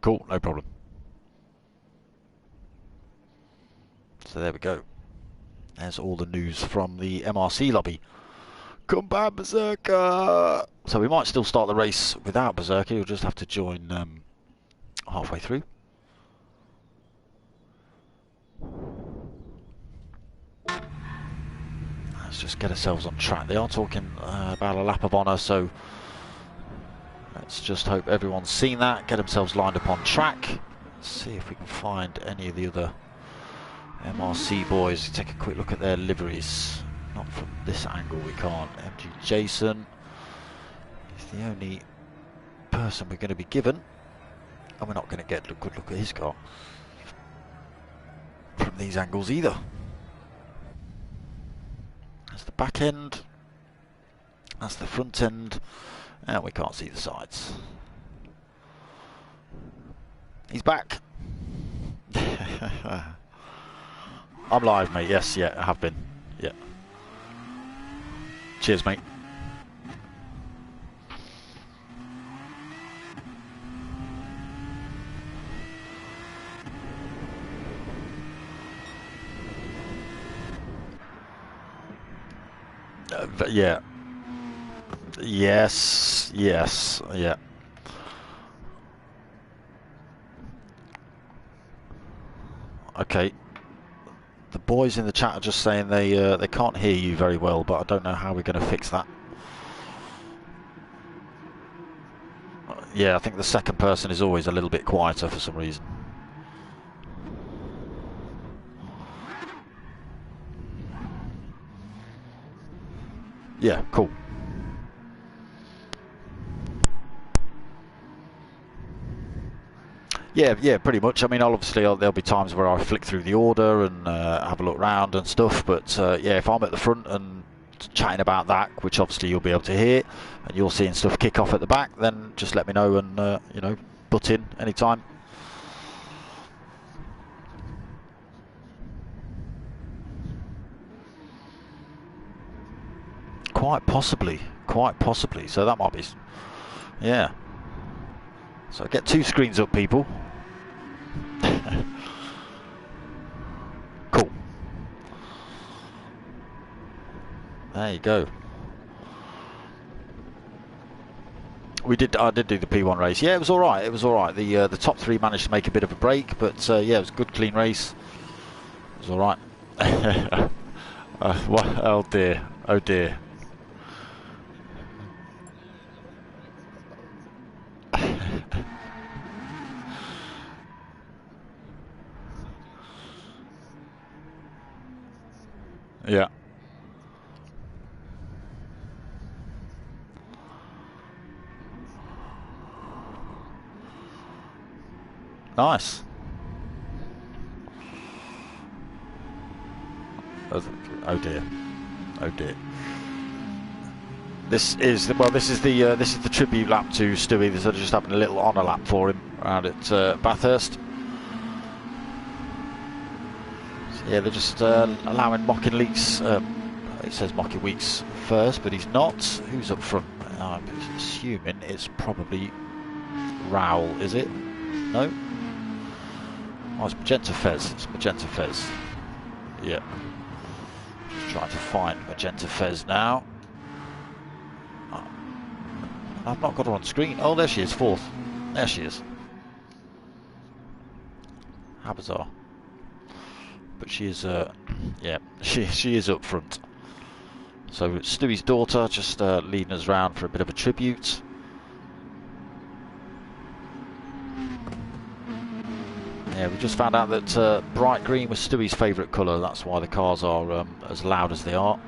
Cool, no problem. So there we go. There's all the news from the MRC lobby. Come back, Berserker! So we might still start the race without Berserker. You'll just have to join halfway through. Let's just get ourselves on track. They are talking about a lap of honour, so let's just hope everyone's seen that. Get themselves lined up on track. Let's see if we can find any of the other MRC boys. Take a quick look at their liveries. Not from this angle, we can't. MG Jason is the only person we're going to be given, and we're not going to get a good look at his car from these angles either. That's the back end, that's the front end, and we can't see the sides. He's back. I'm live, mate. Yes, yeah, I have been. Yeah. Cheers, mate. Yeah. Yes. Yes. Yeah. Okay. The boys in the chat are just saying they can't hear you very well, but I don't know how we're going to fix that. Yeah, I think the second person is always a little bit quieter for some reason. Yeah, cool. Yeah, pretty much. I mean, obviously there'll be times where I flick through the order and have a look round and stuff, but yeah, if I'm at the front and chatting about that, which obviously you'll be able to hear, and you're seeing stuff kick off at the back, then just let me know and you know, butt in anytime. Quite possibly. So that might be, yeah. So get two screens up, people. Cool. There you go. I did do the P1 race. Yeah, it was all right. It was all right. The top three managed to make a bit of a break, but yeah, it was a good, clean race. It was all right. Oh dear. Oh dear. Yeah. Nice. Oh dear. Oh dear. This is the tribute lap to Stuey. They're just having a little honour lap for him around at Bathurst. So yeah, they're just allowing Mocking Leaks. It says Mocking Weeks first, but he's not. Who's up front? I'm assuming it's probably Rowell. Is it? No. Oh, it's Magenta Fez. It's Magenta Fez. Yeah. Just trying to find Magenta Fez now. I've not got her on screen. Oh, there she is, fourth. There she is. How bizarre. But she is, yeah, she is up front. So Stewie's daughter just leading us round for a bit of a tribute. Yeah, we just found out that bright green was Stewie's favourite colour. That's why the cars are as loud as they are.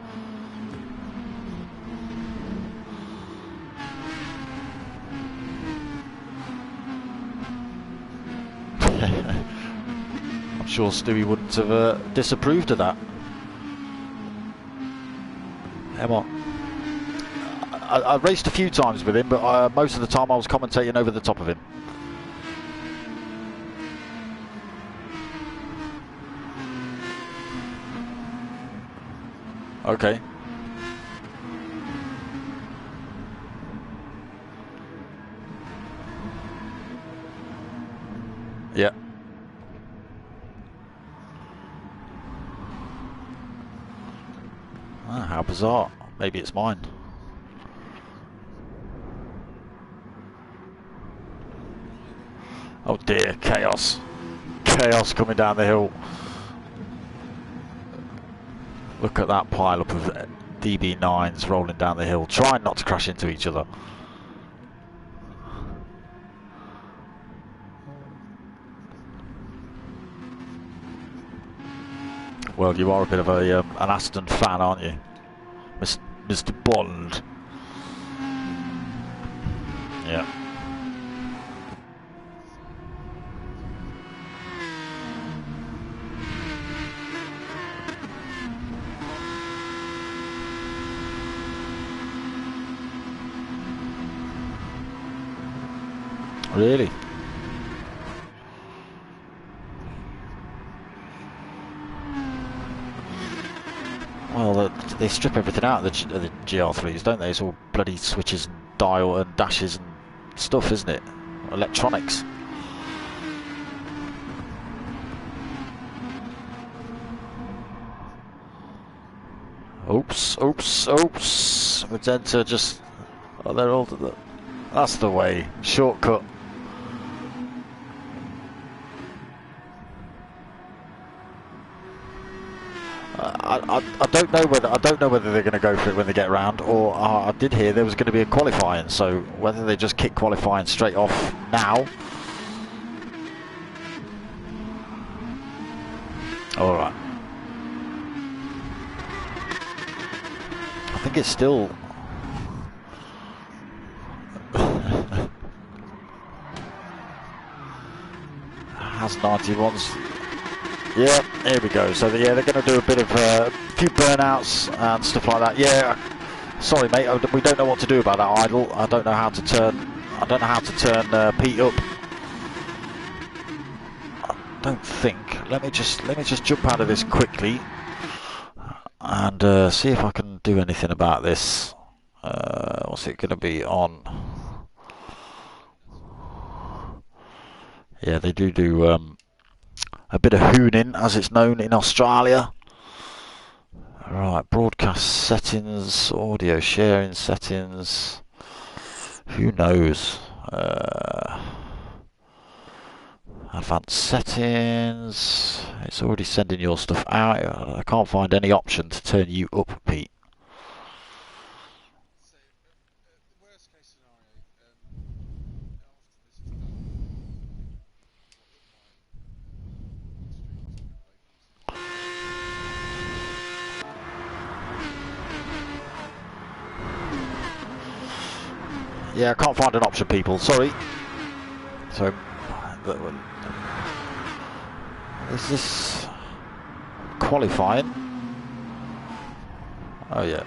I'm sure Stuey wouldn't have disapproved of that. Emma, I raced a few times with him, but most of the time I was commentating over the top of him. Okay. Yeah. Ah, how bizarre. Maybe it's mine. Oh dear, chaos. Chaos coming down the hill. Look at that pile up of DB9s rolling down the hill, trying not to crash into each other. Well, you are a bit of an Aston fan, aren't you, Mr. Bond? Yeah. Really? Well, they strip everything out of the GR3s, don't they? It's all bloody switches and dial and dashes and stuff, isn't it? Electronics. Oops, oops, oops. Magenta just... Oh, they're all... That's the way. Shortcut. I don't know whether they're going to go for it when they get around, or I did hear there was going to be a qualifying. So whether they just kick qualifying straight off now. All right. I think it's still. Has 91s. Yeah, here we go. So yeah, they're going to do a bit of a few burnouts and stuff like that. Yeah, sorry mate, we don't know what to do about that idle. I don't know how to turn. I don't know how to turn Pete up. I don't think. Let me just jump out of this quickly and see if I can do anything about this. What's it going to be on? Yeah, they do a bit of hooning, as it's known in Australia. Right, broadcast settings, audio sharing settings. Who knows? Advanced settings. It's already sending your stuff out. I can't find any option to turn you up, Pete. So, the worst case scenario, after this is done, what if my stream doesn't get latency? Yeah, I can't find an option, people. Sorry. So, is this qualifying? Oh yeah.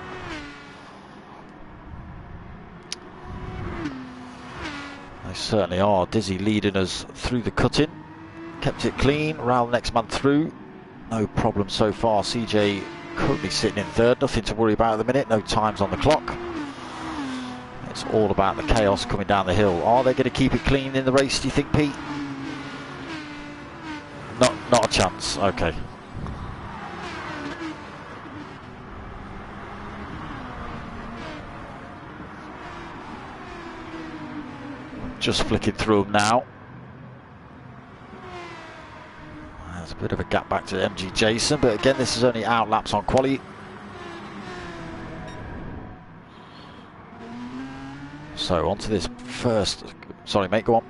They certainly are. Dizzy leading us through the cut-in. Kept it clean. Raul next man through. No problem so far. CJ currently sitting in third. Nothing to worry about at the minute. No times on the clock. It's all about the chaos coming down the hill. Are they going to keep it clean in the race, do you think, Pete? Not a chance. Okay. Just flicking through them now. There's a bit of a gap back to MG Jason, but again, this is only out laps on quali. So onto this first. Sorry, mate, go on.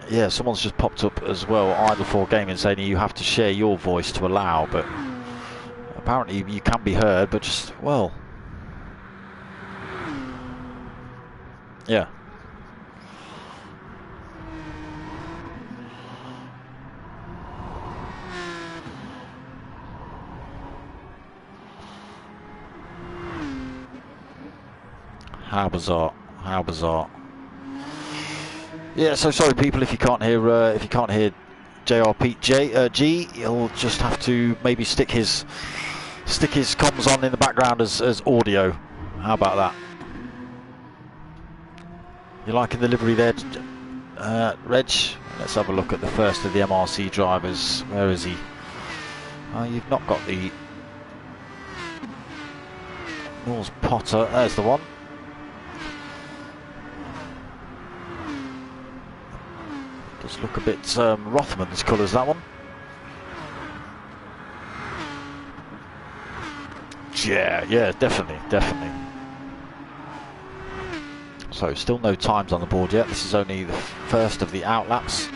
Yeah, someone's just popped up as well, Idle 4 Gaming, saying you have to share your voice to allow, but apparently you can be heard, but just, well, yeah. How bizarre! How bizarre! Yeah, so sorry, people, if you can't hear JR Pete G, he'll just have to maybe stick his comms on in the background as audio. How about that? You liking the livery there, Reg? Let's have a look at the first of the MRC drivers. Where is he? Oh, you've not got the Mills Potter. There's the one. Does look a bit Rothman's colours, that one. Yeah, definitely. So still no times on the board yet. This is only the first of the out laps.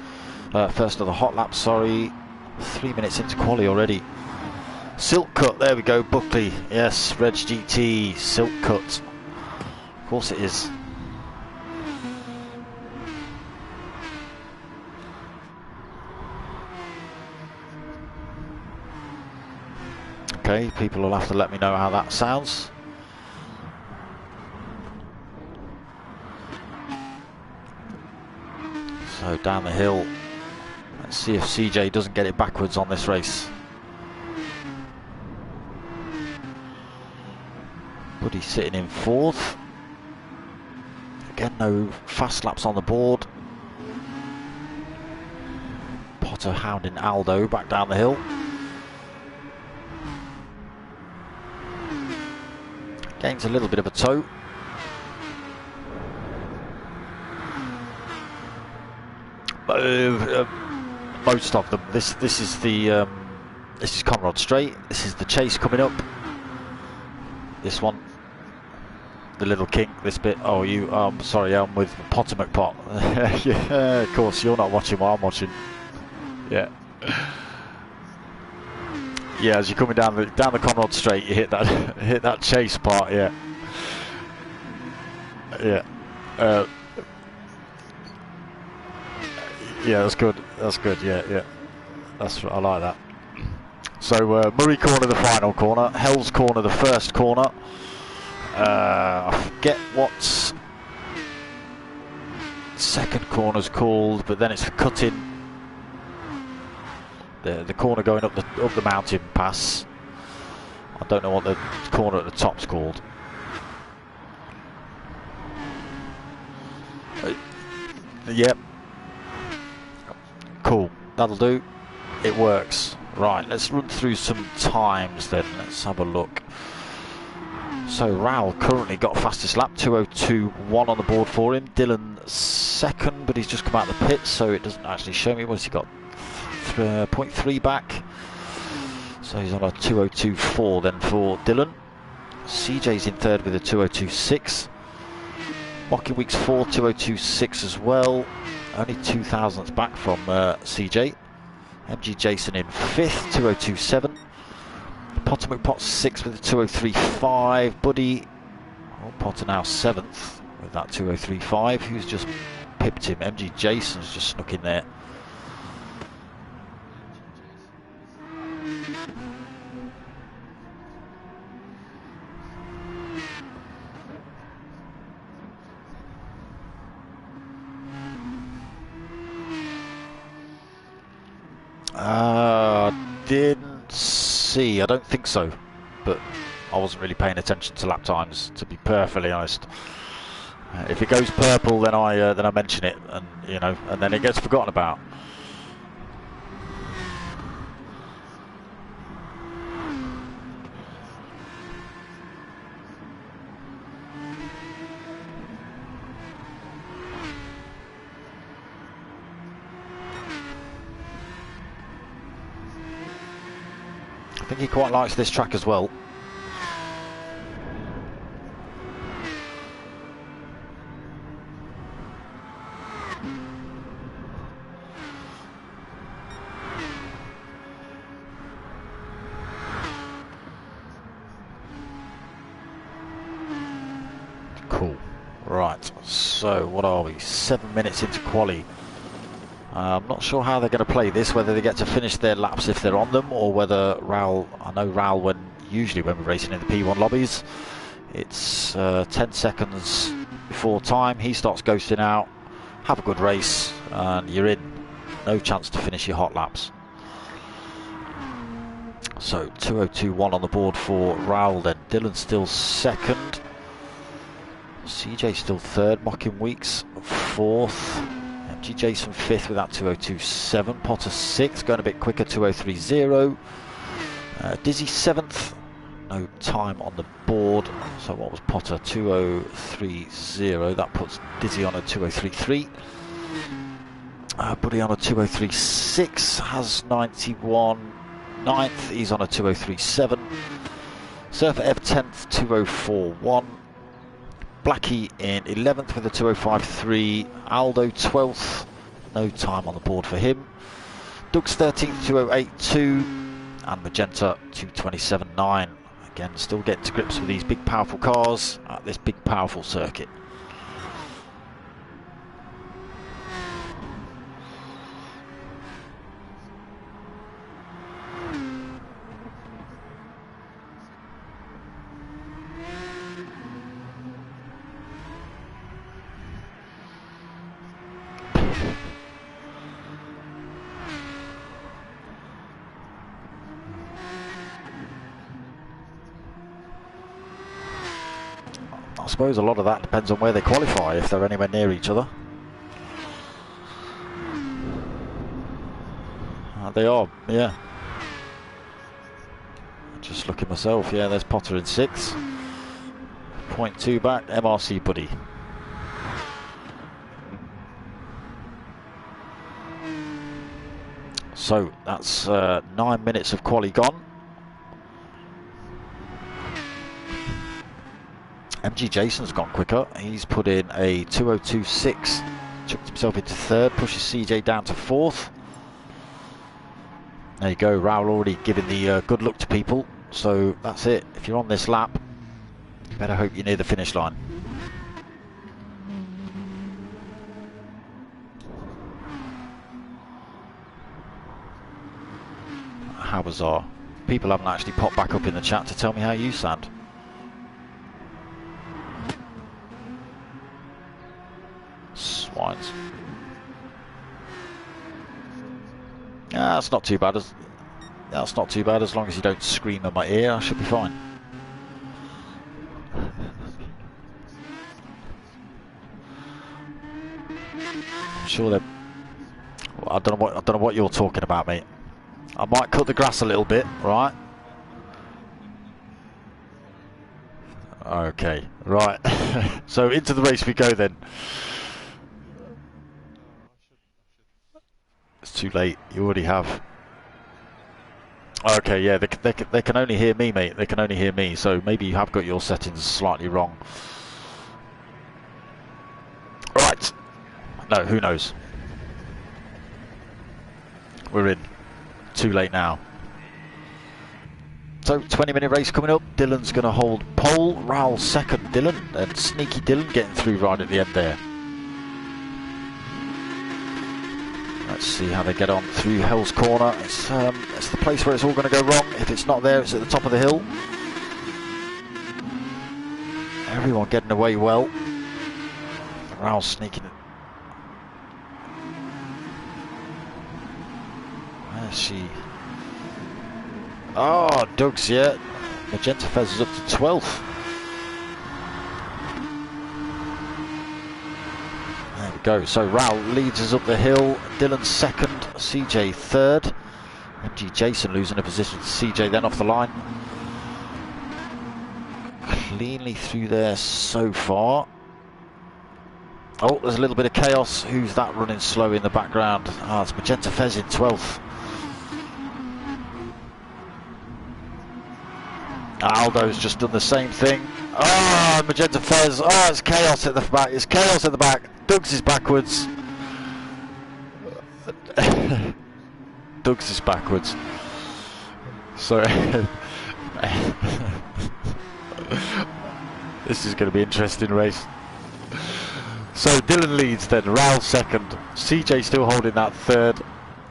First of the hot laps, sorry. 3 minutes into quali already. Silk cut, there we go, Buckley. Yes, Reg GT, silk cut. Of course it is. Okay, people will have to let me know how that sounds. So down the hill, let's see if CJ doesn't get it backwards on this race. Buddy sitting in fourth. Again, no fast laps on the board. Potter hounding Aldo back down the hill. Gains a little bit of a toe. Most of them. This is the this is Conrod Straight. This is the chase coming up. This one, the little kink. This bit. Oh, you. Sorry, I'm with Potter McPot. Yeah, of course you're not watching what I'm watching. Yeah. Yeah, as you're coming down the Conrod Straight, you hit that chase part. Yeah. Yeah. Yeah, that's good. That's good. Yeah. I like that. So Murray corner, the final corner. Hell's corner, the first corner. I forget what second corner's called, but then it's a cut-in. The corner going up the mountain pass. I don't know what the corner at the top's called. Yep. that'll do. It works. Right, let's run through some times then. Let's have a look. So Raoul currently got fastest lap, 2:02.1 on the board for him. Dylan second, but he's just come out of the pits, so it doesn't actually show me. What's he got? 0.3 back. So he's on a 2:02.4 then for Dylan. CJ's in third with a 2:02.6. Mocking Weeks 4, 2:02.6 as well. Only 2 thousandths back from CJ. MG Jason in fifth, 2:02.7. Potter McPot's sixth with a 2:03.5. Buddy, oh, Potter now seventh with that 2:03.5. Who's just pipped him? MG Jason's just snuck in there. Didn't see, I don't think so, but I wasn't really paying attention to lap times, to be perfectly honest. If it goes purple, then I mention it, and you know, and then it gets forgotten about. I think he quite likes this track as well. Cool. Right, so what are we? 7 minutes into quali. I'm not sure how they're going to play this, whether they get to finish their laps if they're on them, or whether Raoul, I know Raoul, usually when we're racing in the P1 lobbies, it's 10 seconds before time, he starts ghosting out, have a good race, and you're in. No chance to finish your hot laps. So 2:02.1 on the board for Raoul then. Dylan still second. CJ still third. Mocking Weeks fourth. MG Jason fifth with that 2:02.7. Potter sixth, going a bit quicker, 2:03.0. Dizzy seventh, no time on the board. So what was Potter? 2:03.0. That puts Dizzy on a 2:03.3. Buddy on a 2:03.6 has 91. Ninth, he's on a 2:03.7. Surfer Ev 10th, 2:04.1. Blackie in 11th with a 2:05.3. Aldo 12th, no time on the board for him. Doug's 13th, 2:08.2. And Magenta 2:27.9. Again, still getting to grips with these big powerful cars at this big powerful circuit. I suppose a lot of that depends on where they qualify, if they're anywhere near each other. They are, yeah. Just looking myself, yeah, there's Potter in 6th. 0.2 back, MRC Buddy. So that's 9 minutes of quali gone. MG Jason's gone quicker. He's put in a 2:02.6, chucked himself into 3rd, pushes CJ down to 4th. There you go, Raoul already giving the good look to people. So that's it. If you're on this lap, you better hope you're near the finish line. How bizarre. People haven't actually popped back up in the chat to tell me how you sound. Swines. Yeah, that's not too bad. That's not too bad as long as you don't scream at my ear. I should be fine. I'm sure I don't know what you're talking about, mate. I might cut the grass a little bit, right? Okay, right. So into the race we go then. It's too late. You already have. Okay, yeah, they can only hear me, mate. They can only hear me. So maybe you have got your settings slightly wrong. Right. No, who knows? We're in. Too late now. So 20-minute race coming up. Dylan's going to hold pole. Raoul second. Dylan and sneaky Dylan getting through right at the end there. Let's see how they get on through Hell's Corner. It's the place where it's all going to go wrong. If it's not there, it's at the top of the hill. Everyone getting away well. Raoul sneaking. Where's she? Oh, Doug's, yeah. Magenta Fez is up to 12th. There we go. So Raoul leads us up the hill. Dylan second. CJ third. MG Jason losing a position to CJ then off the line. Cleanly through there so far. Oh, there's a little bit of chaos. Who's that running slow in the background? Ah, it's Magenta Fez in 12th. Aldo's just done the same thing. Oh, Magenta Fez. Oh, it's chaos at the back. It's chaos at the back. Doug's is backwards. Doug's is backwards. So this is going to be an interesting race. So Dylan leads then, Raoul second, CJ still holding that third,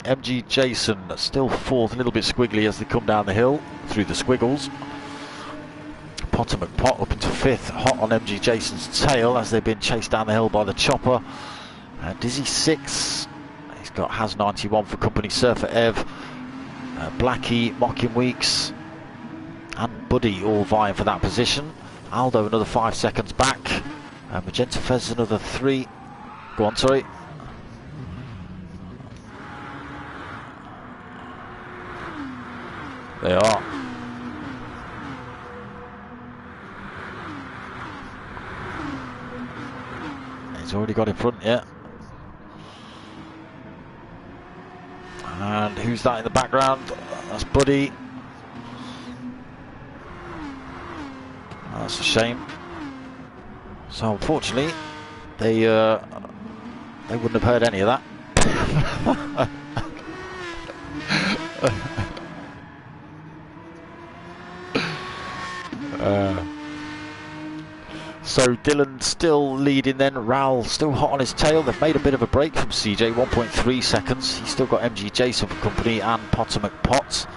MG Jason still fourth, a little bit squiggly as they come down the hill through the squiggles. Potter McPot up into fifth, hot on MG Jason's tail as they've been chased down the hill by the chopper. Dizzy sixth, he's got Has 91 for company, Surfer Ev, Blackie, Mocking Weeks and Buddy all vying for that position. Aldo another 5 seconds back. Magenta Fez another 3. Go on, sorry. They are. He's already got in front, yeah. And who's that in the background? That's Buddy. That's a shame. So unfortunately, they wouldn't have heard any of that. So Dylan still leading then, Raoul still hot on his tail. They've made a bit of a break from CJ, 1.3 seconds. He's still got MG Jason for company and Potter McPot.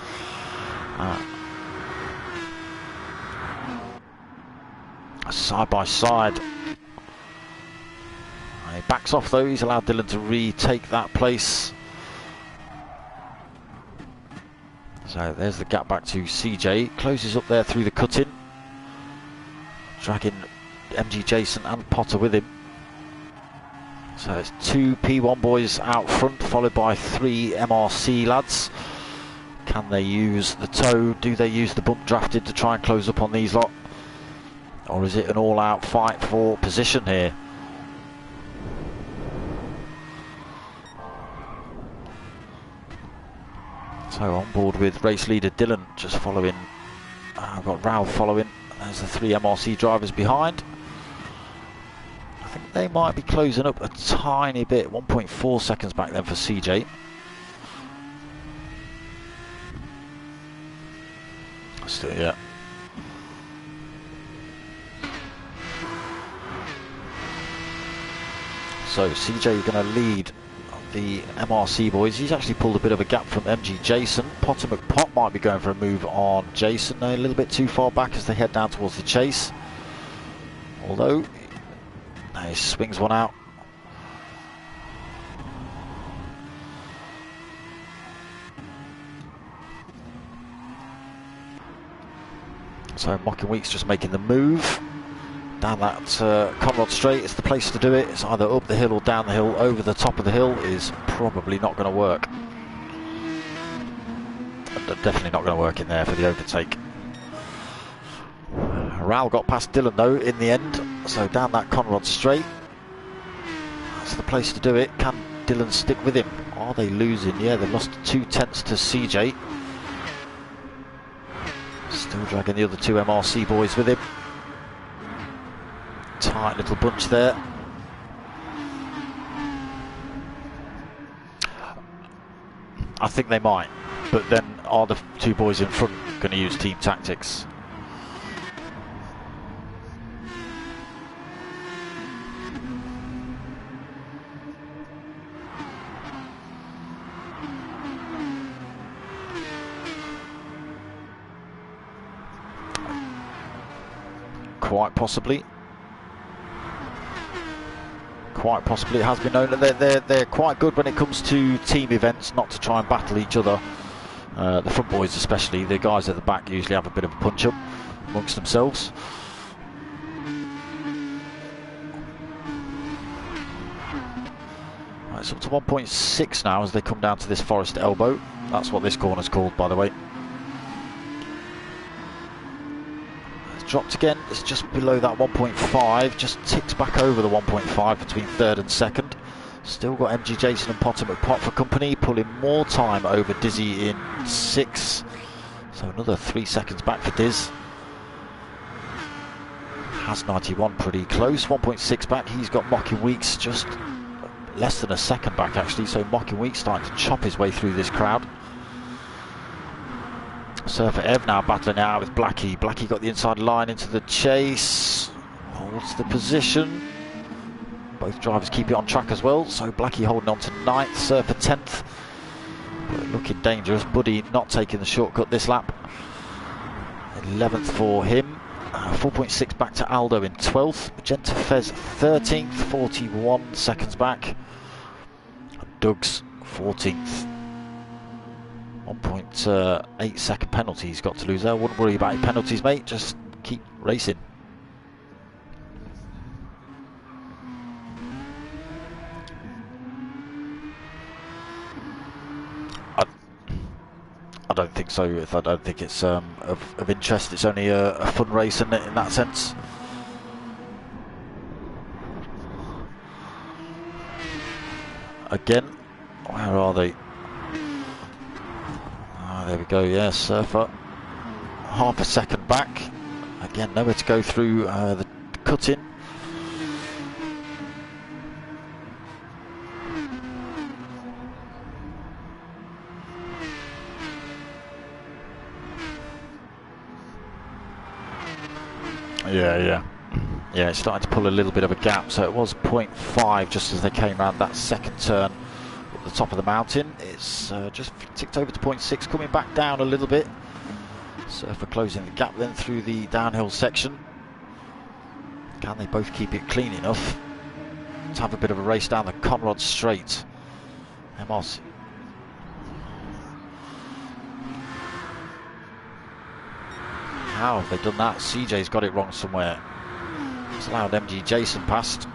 Side by side. He backs off though, he's allowed Dylan to retake that place. So there's the gap back to CJ, closes up there through the cut-in, dragging MG Jason and Potter with him. So it's 2 P1 boys out front, followed by 3 MRC lads. Can they use the tow? Do they use the bump drafted to try and close up on these lot? Or is it an all-out fight for position here? So on board with race leader Dylan, just following. I've got Raoul following. There's the 3 MRC drivers behind. I think they might be closing up a tiny bit. 1.4 seconds back then for CJ. Still, yeah. So CJ going to lead the MRC boys. He's actually pulled a bit of a gap from MG Jason. Potter McPot might be going for a move on Jason. A little bit too far back as they head down towards the chase. Although, he swings one out. So Mocking Weeks just making the move. down that Conrod Straight is the place to do it. It's either up the hill or down the hill. Over the top of the hill is probably not going to work. Definitely not going to work in there for the overtake. Ral got past Dylan though in the end, so down that Conrod Straight, that's the place to do it. Can Dylan stick with him? Are they losing? Yeah, they lost 2 tenths to CJ. Still dragging the other two MRC boys with him. Tight little bunch there. I think they might, but then are the two boys in front going to use team tactics? Quite possibly. Quite possibly. It has been known that they're quite good when it comes to team events, not to try and battle each other. The front boys especially, the guys at the back usually have a bit of a punch-up amongst themselves. Right, it's up to 1.6 now as they come down to this Forest Elbow. That's what this corner's called, by the way. Dropped again, it's just below that 1.5, just ticks back over the 1.5 between third and second. Still got MG Jason and Potter McPot for company, pulling more time over Dizzy in 6. So another 3 seconds back for Diz. Has 91 pretty close, 1.6 back. He's got Mocking Weeks just less than a second back actually, so Mocking Weeks starting to chop his way through this crowd. Surfer Ev now battling out with Blackie. Blackie got the inside line into the chase. Holds the position. Both drivers keep it on track as well. So Blackie holding on to 9th, Surfer 10th. But looking dangerous. Buddy not taking the shortcut this lap. 11th for him. 4.6 back to Aldo in 12th. Magenta Fez 13th, 41 seconds back. Doug's 14th. 1.8 second penalty he's got to lose there. Wouldn't worry about your penalties, mate. Just keep racing. I don't think so. I don't think it's of interest. It's only a fun race in that sense. Again, where are they? There we go, yeah, Surfer half a second back. Again, nowhere to go through the cut-in. Yeah, it's starting to pull a little bit of a gap, so it was 0.5 just as they came around that second turn. The top of the mountain, it's just ticked over to 0.6, coming back down a little bit. Surfer closing the gap then through the downhill section. Can they both keep it clean enough to have a bit of a race down the Conrod Straight? MRC. How have they done that? CJ's got it wrong somewhere. It's allowed MG Jason past.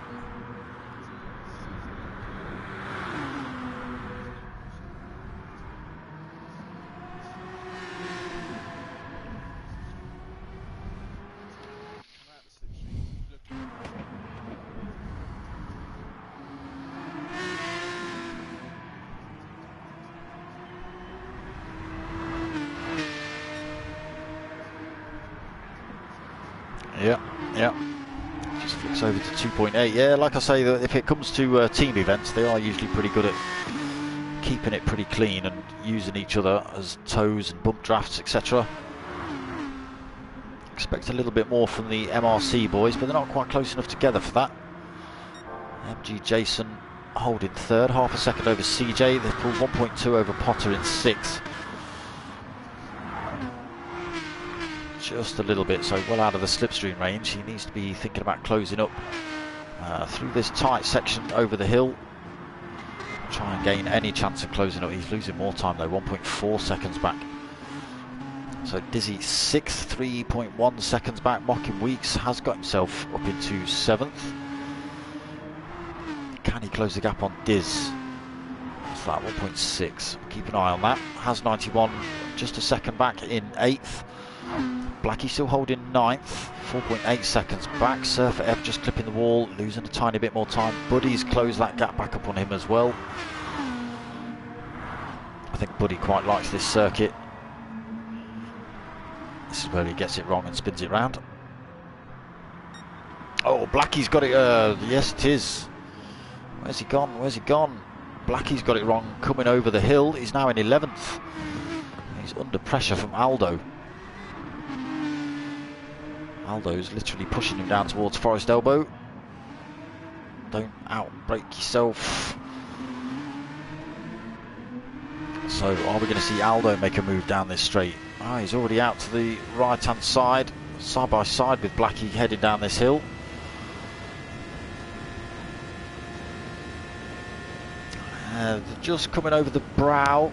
Yeah. Just flicks over to 2.8. Yeah, like I say, if it comes to team events, they are usually pretty good at keeping it pretty clean and using each other as toes and bump drafts, etc. Expect a little bit more from the MRC boys, but they're not quite close enough together for that. MG Jason holding third, half a second over CJ. They've pulled 1.2 over Potter in 6th. Just a little bit, so well out of the slipstream range. He needs to be thinking about closing up through this tight section over the hill. Try and gain any chance of closing up. He's losing more time though, 1.4 seconds back. So Dizzy 6th, 3.1 seconds back. Mocking Weeks has got himself up into 7th. Can he close the gap on Diz? What's that, 1.6? Keep an eye on that. Has 91, just a second back in 8th. Blackie still holding 9th, 4.8 seconds back. Surfer F just clipping the wall, losing a tiny bit more time. Buddy's closed that gap back up on him as well. I think Buddy quite likes this circuit. This is where he gets it wrong and spins it round. Oh, Blackie's got it. Yes, it is. Where's he gone? Where's he gone? Blackie's got it wrong coming over the hill. He's now in 11th. He's under pressure from Aldo. Aldo's literally pushing him down towards Forest Elbow. Don't outbrake yourself. So are we going to see Aldo make a move down this straight? Oh, he's already out to the right hand side by side with Blackie heading down this hill. Just coming over the brow,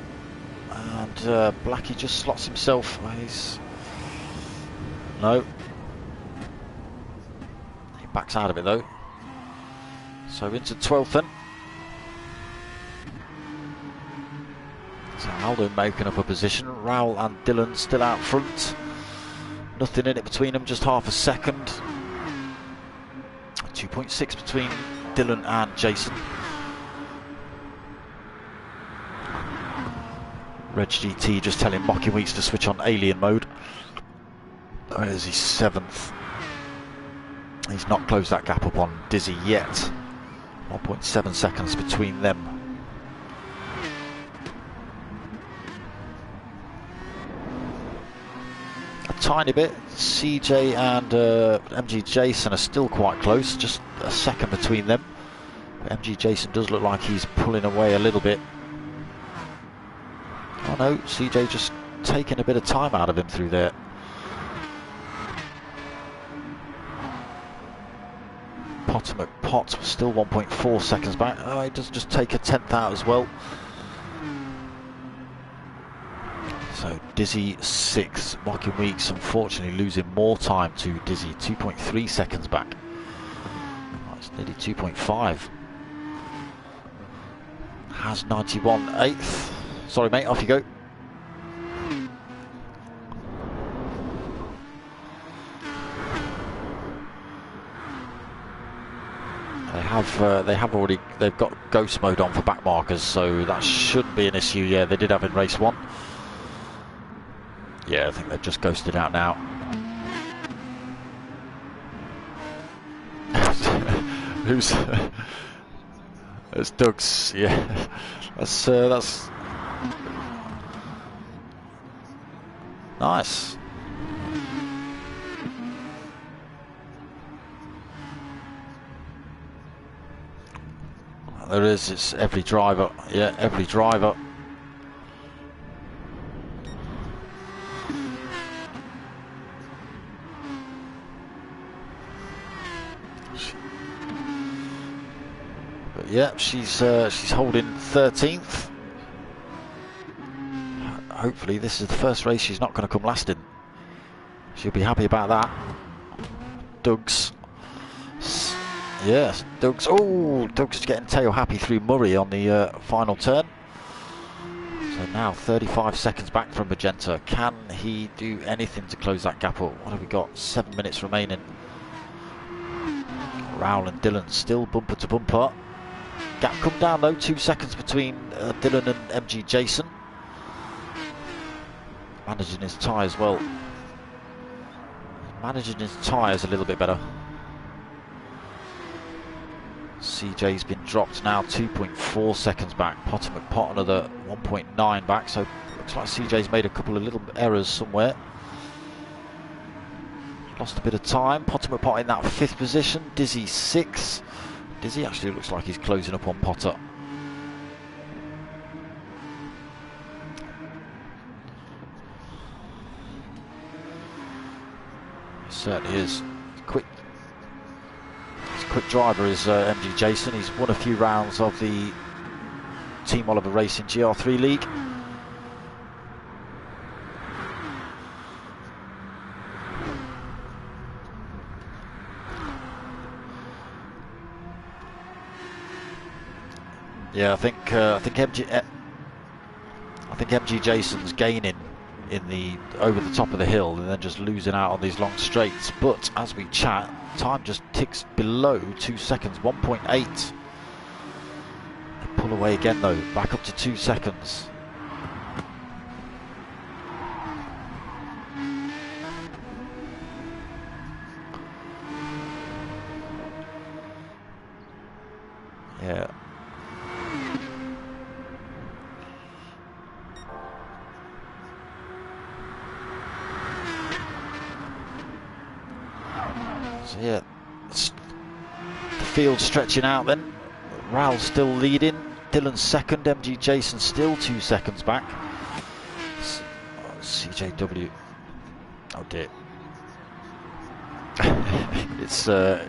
and Blackie just slots himself. No, he backs out of it though. So into 12th then. So Aldo making up a position. Raoul and Dylan still out front. Nothing in it between them, just half a second. 2.6 between Dylan and Jason. Reg GT just telling Mocking Weeks to switch on alien mode. There's his 7th. He's not closed that gap up on Dizzy yet. 1.7 seconds between them. A tiny bit. CJ and MG Jason are still quite close, just a second between them. But MG Jason does look like he's pulling away a little bit. Oh no, CJ just taking a bit of time out of him through there. Potomac Pot still 1.4 seconds back. Oh, he does just take a 10th out as well. So Dizzy 6th. Mocking Weeks unfortunately losing more time to Dizzy, 2.3 seconds back. Oh, it's nearly 2.5. Has 91 8th. Sorry mate, off you go. They've got ghost mode on for back markers, so that shouldn't be an issue. Yeah, they did have in race 1. Yeah, I think they've just ghosted out now. Who's? It's Doug's. Yeah, that's nice. There is, it's every driver. Yeah, every driver. But yeah, she's holding 13th. Hopefully this is the first race she's not going to come last in. She'll be happy about that. Doug's. Yes, Doug's. Oh, Doug's getting tail happy through Murray on the final turn. So now 35 seconds back from Magenta. Can he do anything to close that gap up? What have we got? 7 minutes remaining. Raoul and Dylan still bumper to bumper. Gap come down though, 2 seconds between Dylan and MG Jason. Managing his tyre as well. Managing his tyres a little bit better. CJ's been dropped now, 2.4 seconds back. Potomac Pot another 1.9 back, so looks like CJ's made a couple of little errors somewhere. Lost a bit of time. Potomac Pot in that 5th position. Dizzy 6th. Dizzy actually looks like he's closing up on Potter. He certainly is. Quick driver is MG Jason. He's won a few rounds of the Team Oliver Racing GR3 League. Yeah, I think MG Jason's gaining in the over the top of the hill and then just losing out on these long straights. But as we chat, time just ticks below 2 seconds, 1.8. They pull away again though, back up to 2 seconds. Yeah. So yeah, the field stretching out then. Raoul's still leading, Dylan's second, MG Jason still 2 seconds back. CJW, oh dear. it's well,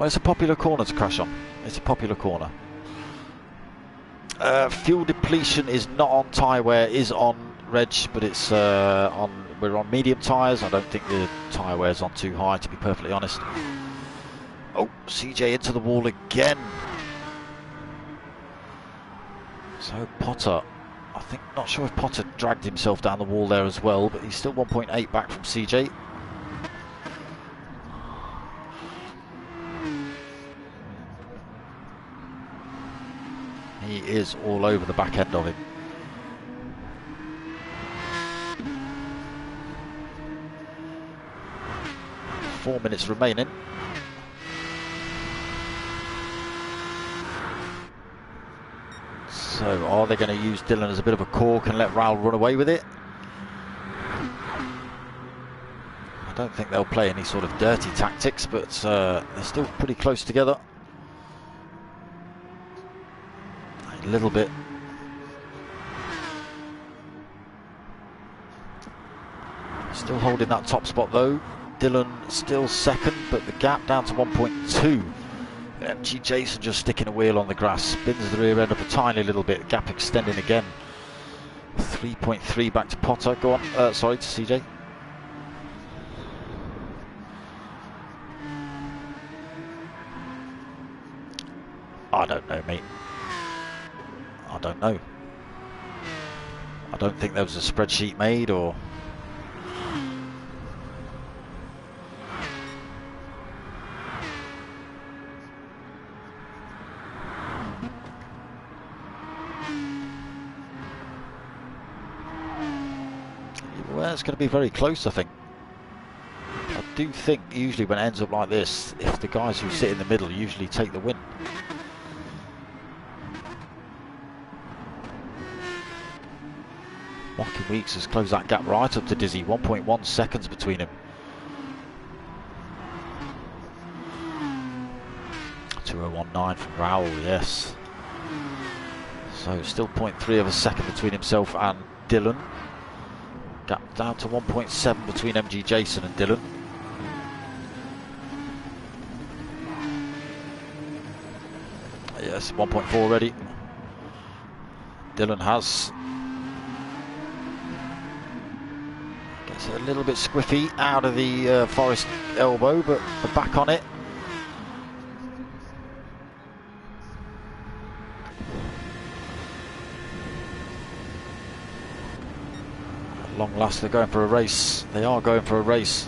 it's a popular corner to crash on. It's a popular corner. Fuel depletion is not on tyre wear, is on reg, but it's we're on medium tyres. I don't think the tyre wear's on too high, to be perfectly honest. Oh, CJ into the wall again. So Potter, I think, not sure if Potter dragged himself down the wall there as well, but he's still 1.8 back from CJ. He is all over the back end of him. Four minutes remaining. So are they going to use Dylan as a bit of a cork and let Raoul run away with it? I don't think they'll play any sort of dirty tactics, but they're still pretty close together. A little bit. Still holding that top spot though. Dylan still second, but the gap down to 1.2. MG Jason just sticking a wheel on the grass, spins the rear end up a tiny little bit, gap extending again. 3.3 back to Potter, go on, sorry, to CJ. I don't know, mate. I don't know. I don't think there was a spreadsheet made, or... Well, it's going to be very close, I think. I do think usually when it ends up like this, if the guys who sit in the middle usually take the win. Mocking Weeks has closed that gap right up to Dizzy, 1.1 seconds between him. 2019 from Raoul, yes. So still 0.3 of a second between himself and Dylan. Gap down to 1.7 between MG Jason and Dylan. Yes, 1.4 already. Dylan has. Gets a little bit squiffy out of the Forest elbow, but back on it. At long last, they're going for a race. They are going for a race.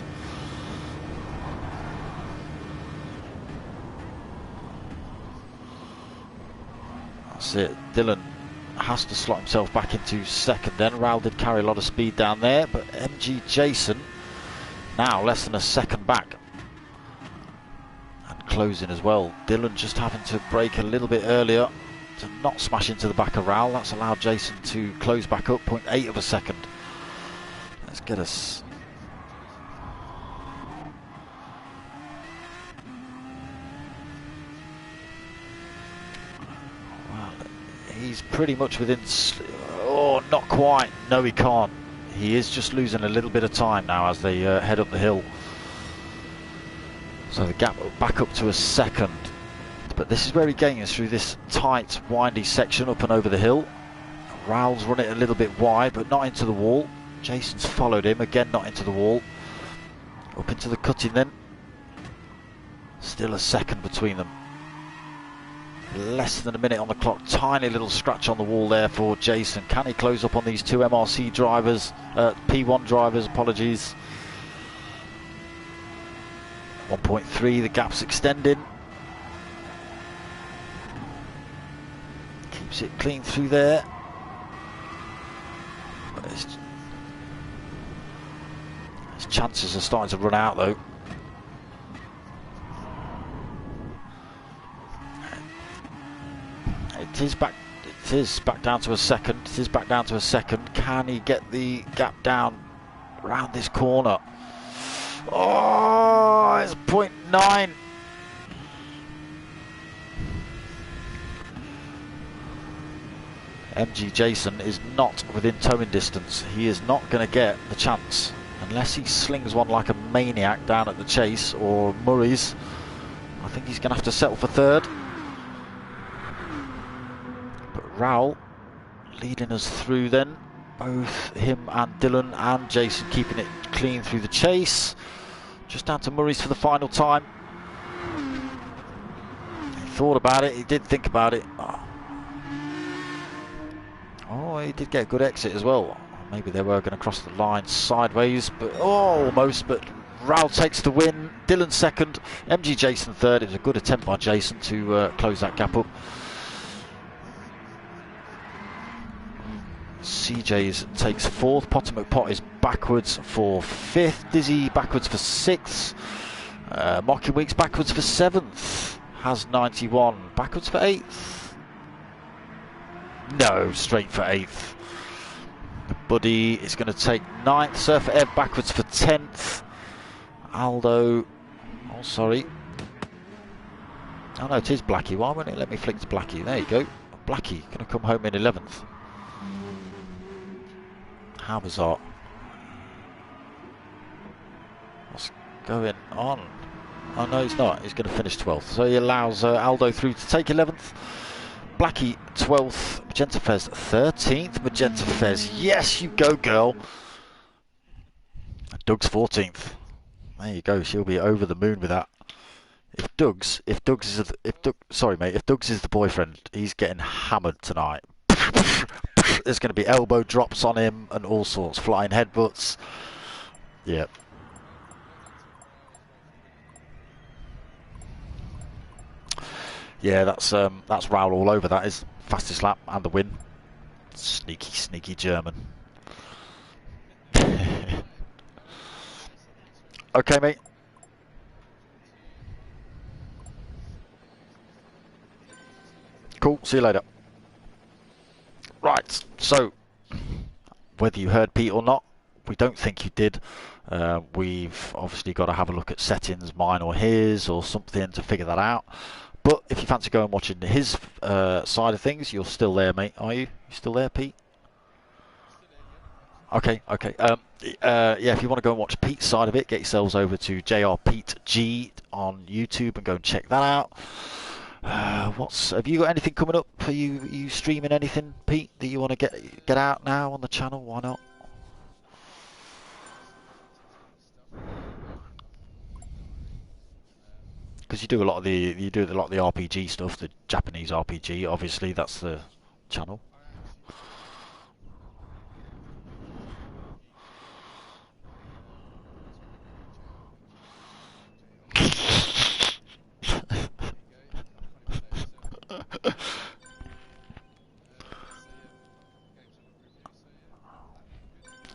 That's it. Dylan has to slot himself back into second then. Raoul did carry a lot of speed down there, but MG Jason now less than a second back and closing as well. Dylan just having to brake a little bit earlier to not smash into the back of Raoul. That's allowed Jason to close back up 0.8 of a second. Let's get us. He's pretty much within. Oh, not quite. No, he can't. He is just losing a little bit of time now as they head up the hill. So the gap back up to a second. But this is where he gains through this tight, windy section up and over the hill. Raoul's run it a little bit wide, but not into the wall. Jason's followed him, again not into the wall. Up into the cutting then. Still a second between them. Less than a minute on the clock. Tiny little scratch on the wall there for Jason. Can he close up on these two MRC drivers? P1 drivers, apologies. 1.3, the gap's extending. Keeps it clean through there. But his chances are starting to run out though. It is back down to a second. It is back down to a second. Can he get the gap down around this corner? Oh, it's 0.9. MG Jason is not within towing distance. He is not going to get the chance unless he slings one like a maniac down at the chase or Murray's. I think he's going to have to settle for third. But Raoul leading us through then. Both him and Dylan and Jason keeping it clean through the chase. Just down to Murray's for the final time. He thought about it, he did think about it. Oh, he did get a good exit as well. Maybe they were going to cross the line sideways, but almost. But Raoul takes the win. Dylan second, MG Jason third. It was a good attempt by Jason to close that gap up. CJ's takes fourth. Potter McPot is backwards for fifth. Dizzy backwards for sixth. Mocking Weeks backwards for seventh. Has 91. Backwards for eighth. No, straight for eighth. Buddy is going to take ninth. Surfer Ev backwards for 10th. Aldo. Oh, sorry. Oh no, it is Blackie. Why won't it let me flick to Blackie? There you go. Blackie going to come home in 11th. How bizarre. What's going on? Oh no, he's not. He's going to finish 12th. So he allows Aldo through to take 11th. Blackie 12th. Magenta Fez 13th. Magenta Fez. Yes, you go, girl. Doug's 14th. There you go. She'll be over the moon with that. If Doug's is the boyfriend, he's getting hammered tonight. There's going to be elbow drops on him and all sorts, flying headbutts. Yeah. Yeah, that's Raoul all over. That is fastest lap and the win. Sneaky, sneaky German. Okay, mate. Cool. See you later. Right, so whether you heard Pete or not, we don't think you did. We've obviously got to have a look at settings, mine or his, or something to figure that out. But if you fancy going watching his side of things, you're still there, mate, are you? You still there, Pete? Okay, okay. Yeah, if you want to go and watch Pete's side of it, get yourselves over to JR Pete G on YouTube and go and check that out. Have you got anything coming up? Are you streaming anything, Pete, that you want to get out now on the channel? Why not? Because you do a lot of the RPG stuff, the Japanese RPG. Obviously, that's the channel.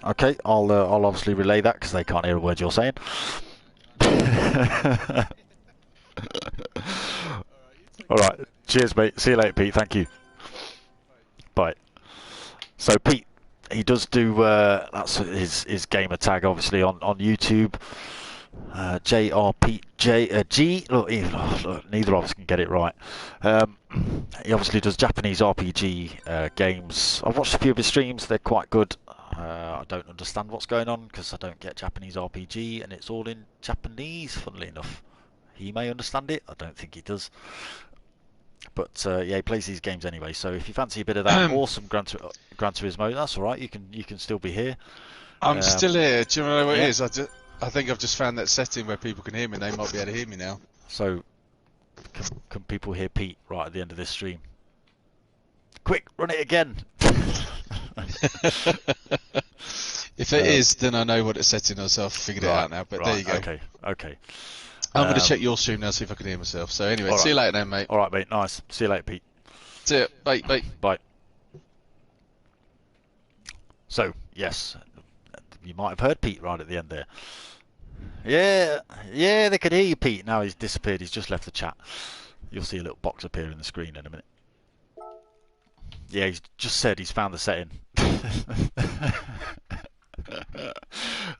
Okay, I'll obviously relay that because they can't hear a word you're saying. Alright, cheers mate, see you later Pete, thank you. Bye. So Pete, he does do, that's his gamer tag obviously on YouTube. JRPG, look, neither of us can get it right. He obviously does Japanese RPG games. I've watched a few of his streams, they're quite good. I don't understand what's going on because I don't get Japanese RPG and it's all in Japanese, funnily enough. He may understand it, I don't think he does. But yeah, he plays these games anyway, so if you fancy a bit of that awesome Gran Turismo, that's alright, you can still be here. I'm still here, do you know what it is? I think I've just found that setting where people can hear me and they might be able to hear me now. So, Can people hear Pete right at the end of this stream? Quick, run it again. If it is, then I know what it's setting us. I've figured it Right, out now. But right, there you go. Okay. I'm going to check your stream now, see if I can hear myself. So anyway, all see you right. later then, mate. All right, mate. Nice. See you later, Pete. See ya. Bye. Bye. Bye. So, yes, you might have heard Pete right at the end there. Yeah, they could hear you, Pete. Now he's disappeared. He's just left the chat. You'll see a little box appear in the screen in a minute. Yeah, he's just said he's found the setting.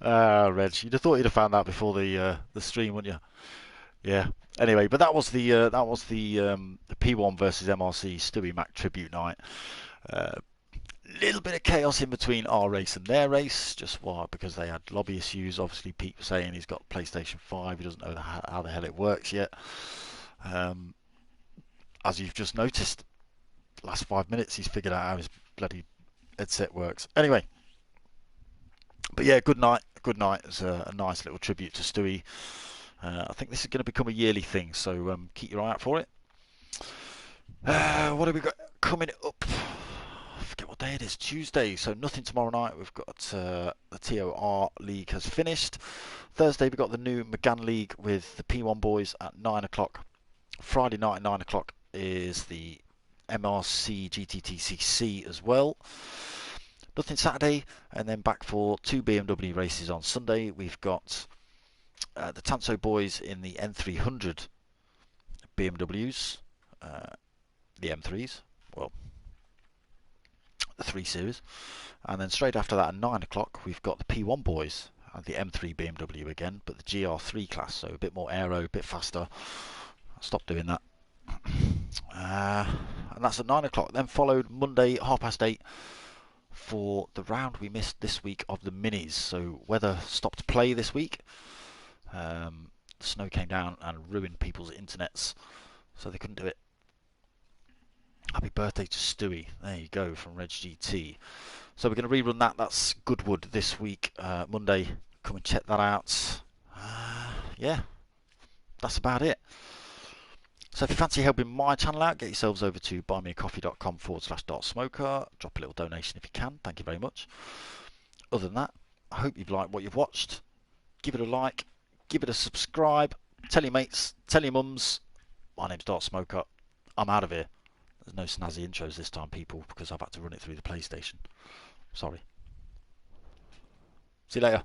Reg, you'd have thought you'd have found that before the stream, wouldn't you? Yeah. Anyway, but that was the P1 versus MRC Stewie Mac tribute night. Little bit of chaos in between our race and their race, just why? Because they had lobby issues. Obviously, Pete was saying he's got PlayStation 5. He doesn't know how the hell it works yet. As you've just noticed, last 5 minutes he's figured out how his bloody headset works. Anyway, but yeah, good night. It's a nice little tribute to Stewie. I think this is going to become a yearly thing, so keep your eye out for it. What have we got coming up? I forget what day it is. Tuesday, so nothing tomorrow night. We've got the TOR League has finished. Thursday we've got the new McGann League with the P1 boys at 9 o'clock. Friday night at 9 o'clock is the MRC GTTCC as well. Nothing Saturday, and then back for 2 BMW races on Sunday. We've got the Tanso boys in the N300 BMWs, the M3s, well, the 3 Series, and then straight after that at 9 o'clock we've got the P1 boys and the M3 BMW again, but the GR3 class, so a bit more aero, a bit faster. I'll stop doing that. And that's at 9 o'clock. Then followed Monday 8:30 for the round we missed this week of the minis. So weather stopped play this week. Snow came down and ruined people's internets, so they couldn't do it. Happy birthday to Stewie. There you go, from Reg GT. So we're going to rerun that. That's Goodwood this week, Monday. Come and check that out. Yeah, that's about it. So if you fancy helping my channel out, get yourselves over to buymeacoffee.com/darksmoka. Drop a little donation if you can. Thank you very much. Other than that, I hope you've liked what you've watched. Give it a like. Give it a subscribe. Tell your mates. Tell your mums. My name's Darksmoka. I'm out of here. There's no snazzy intros this time, people, because I've had to run it through the PlayStation. Sorry. See you later.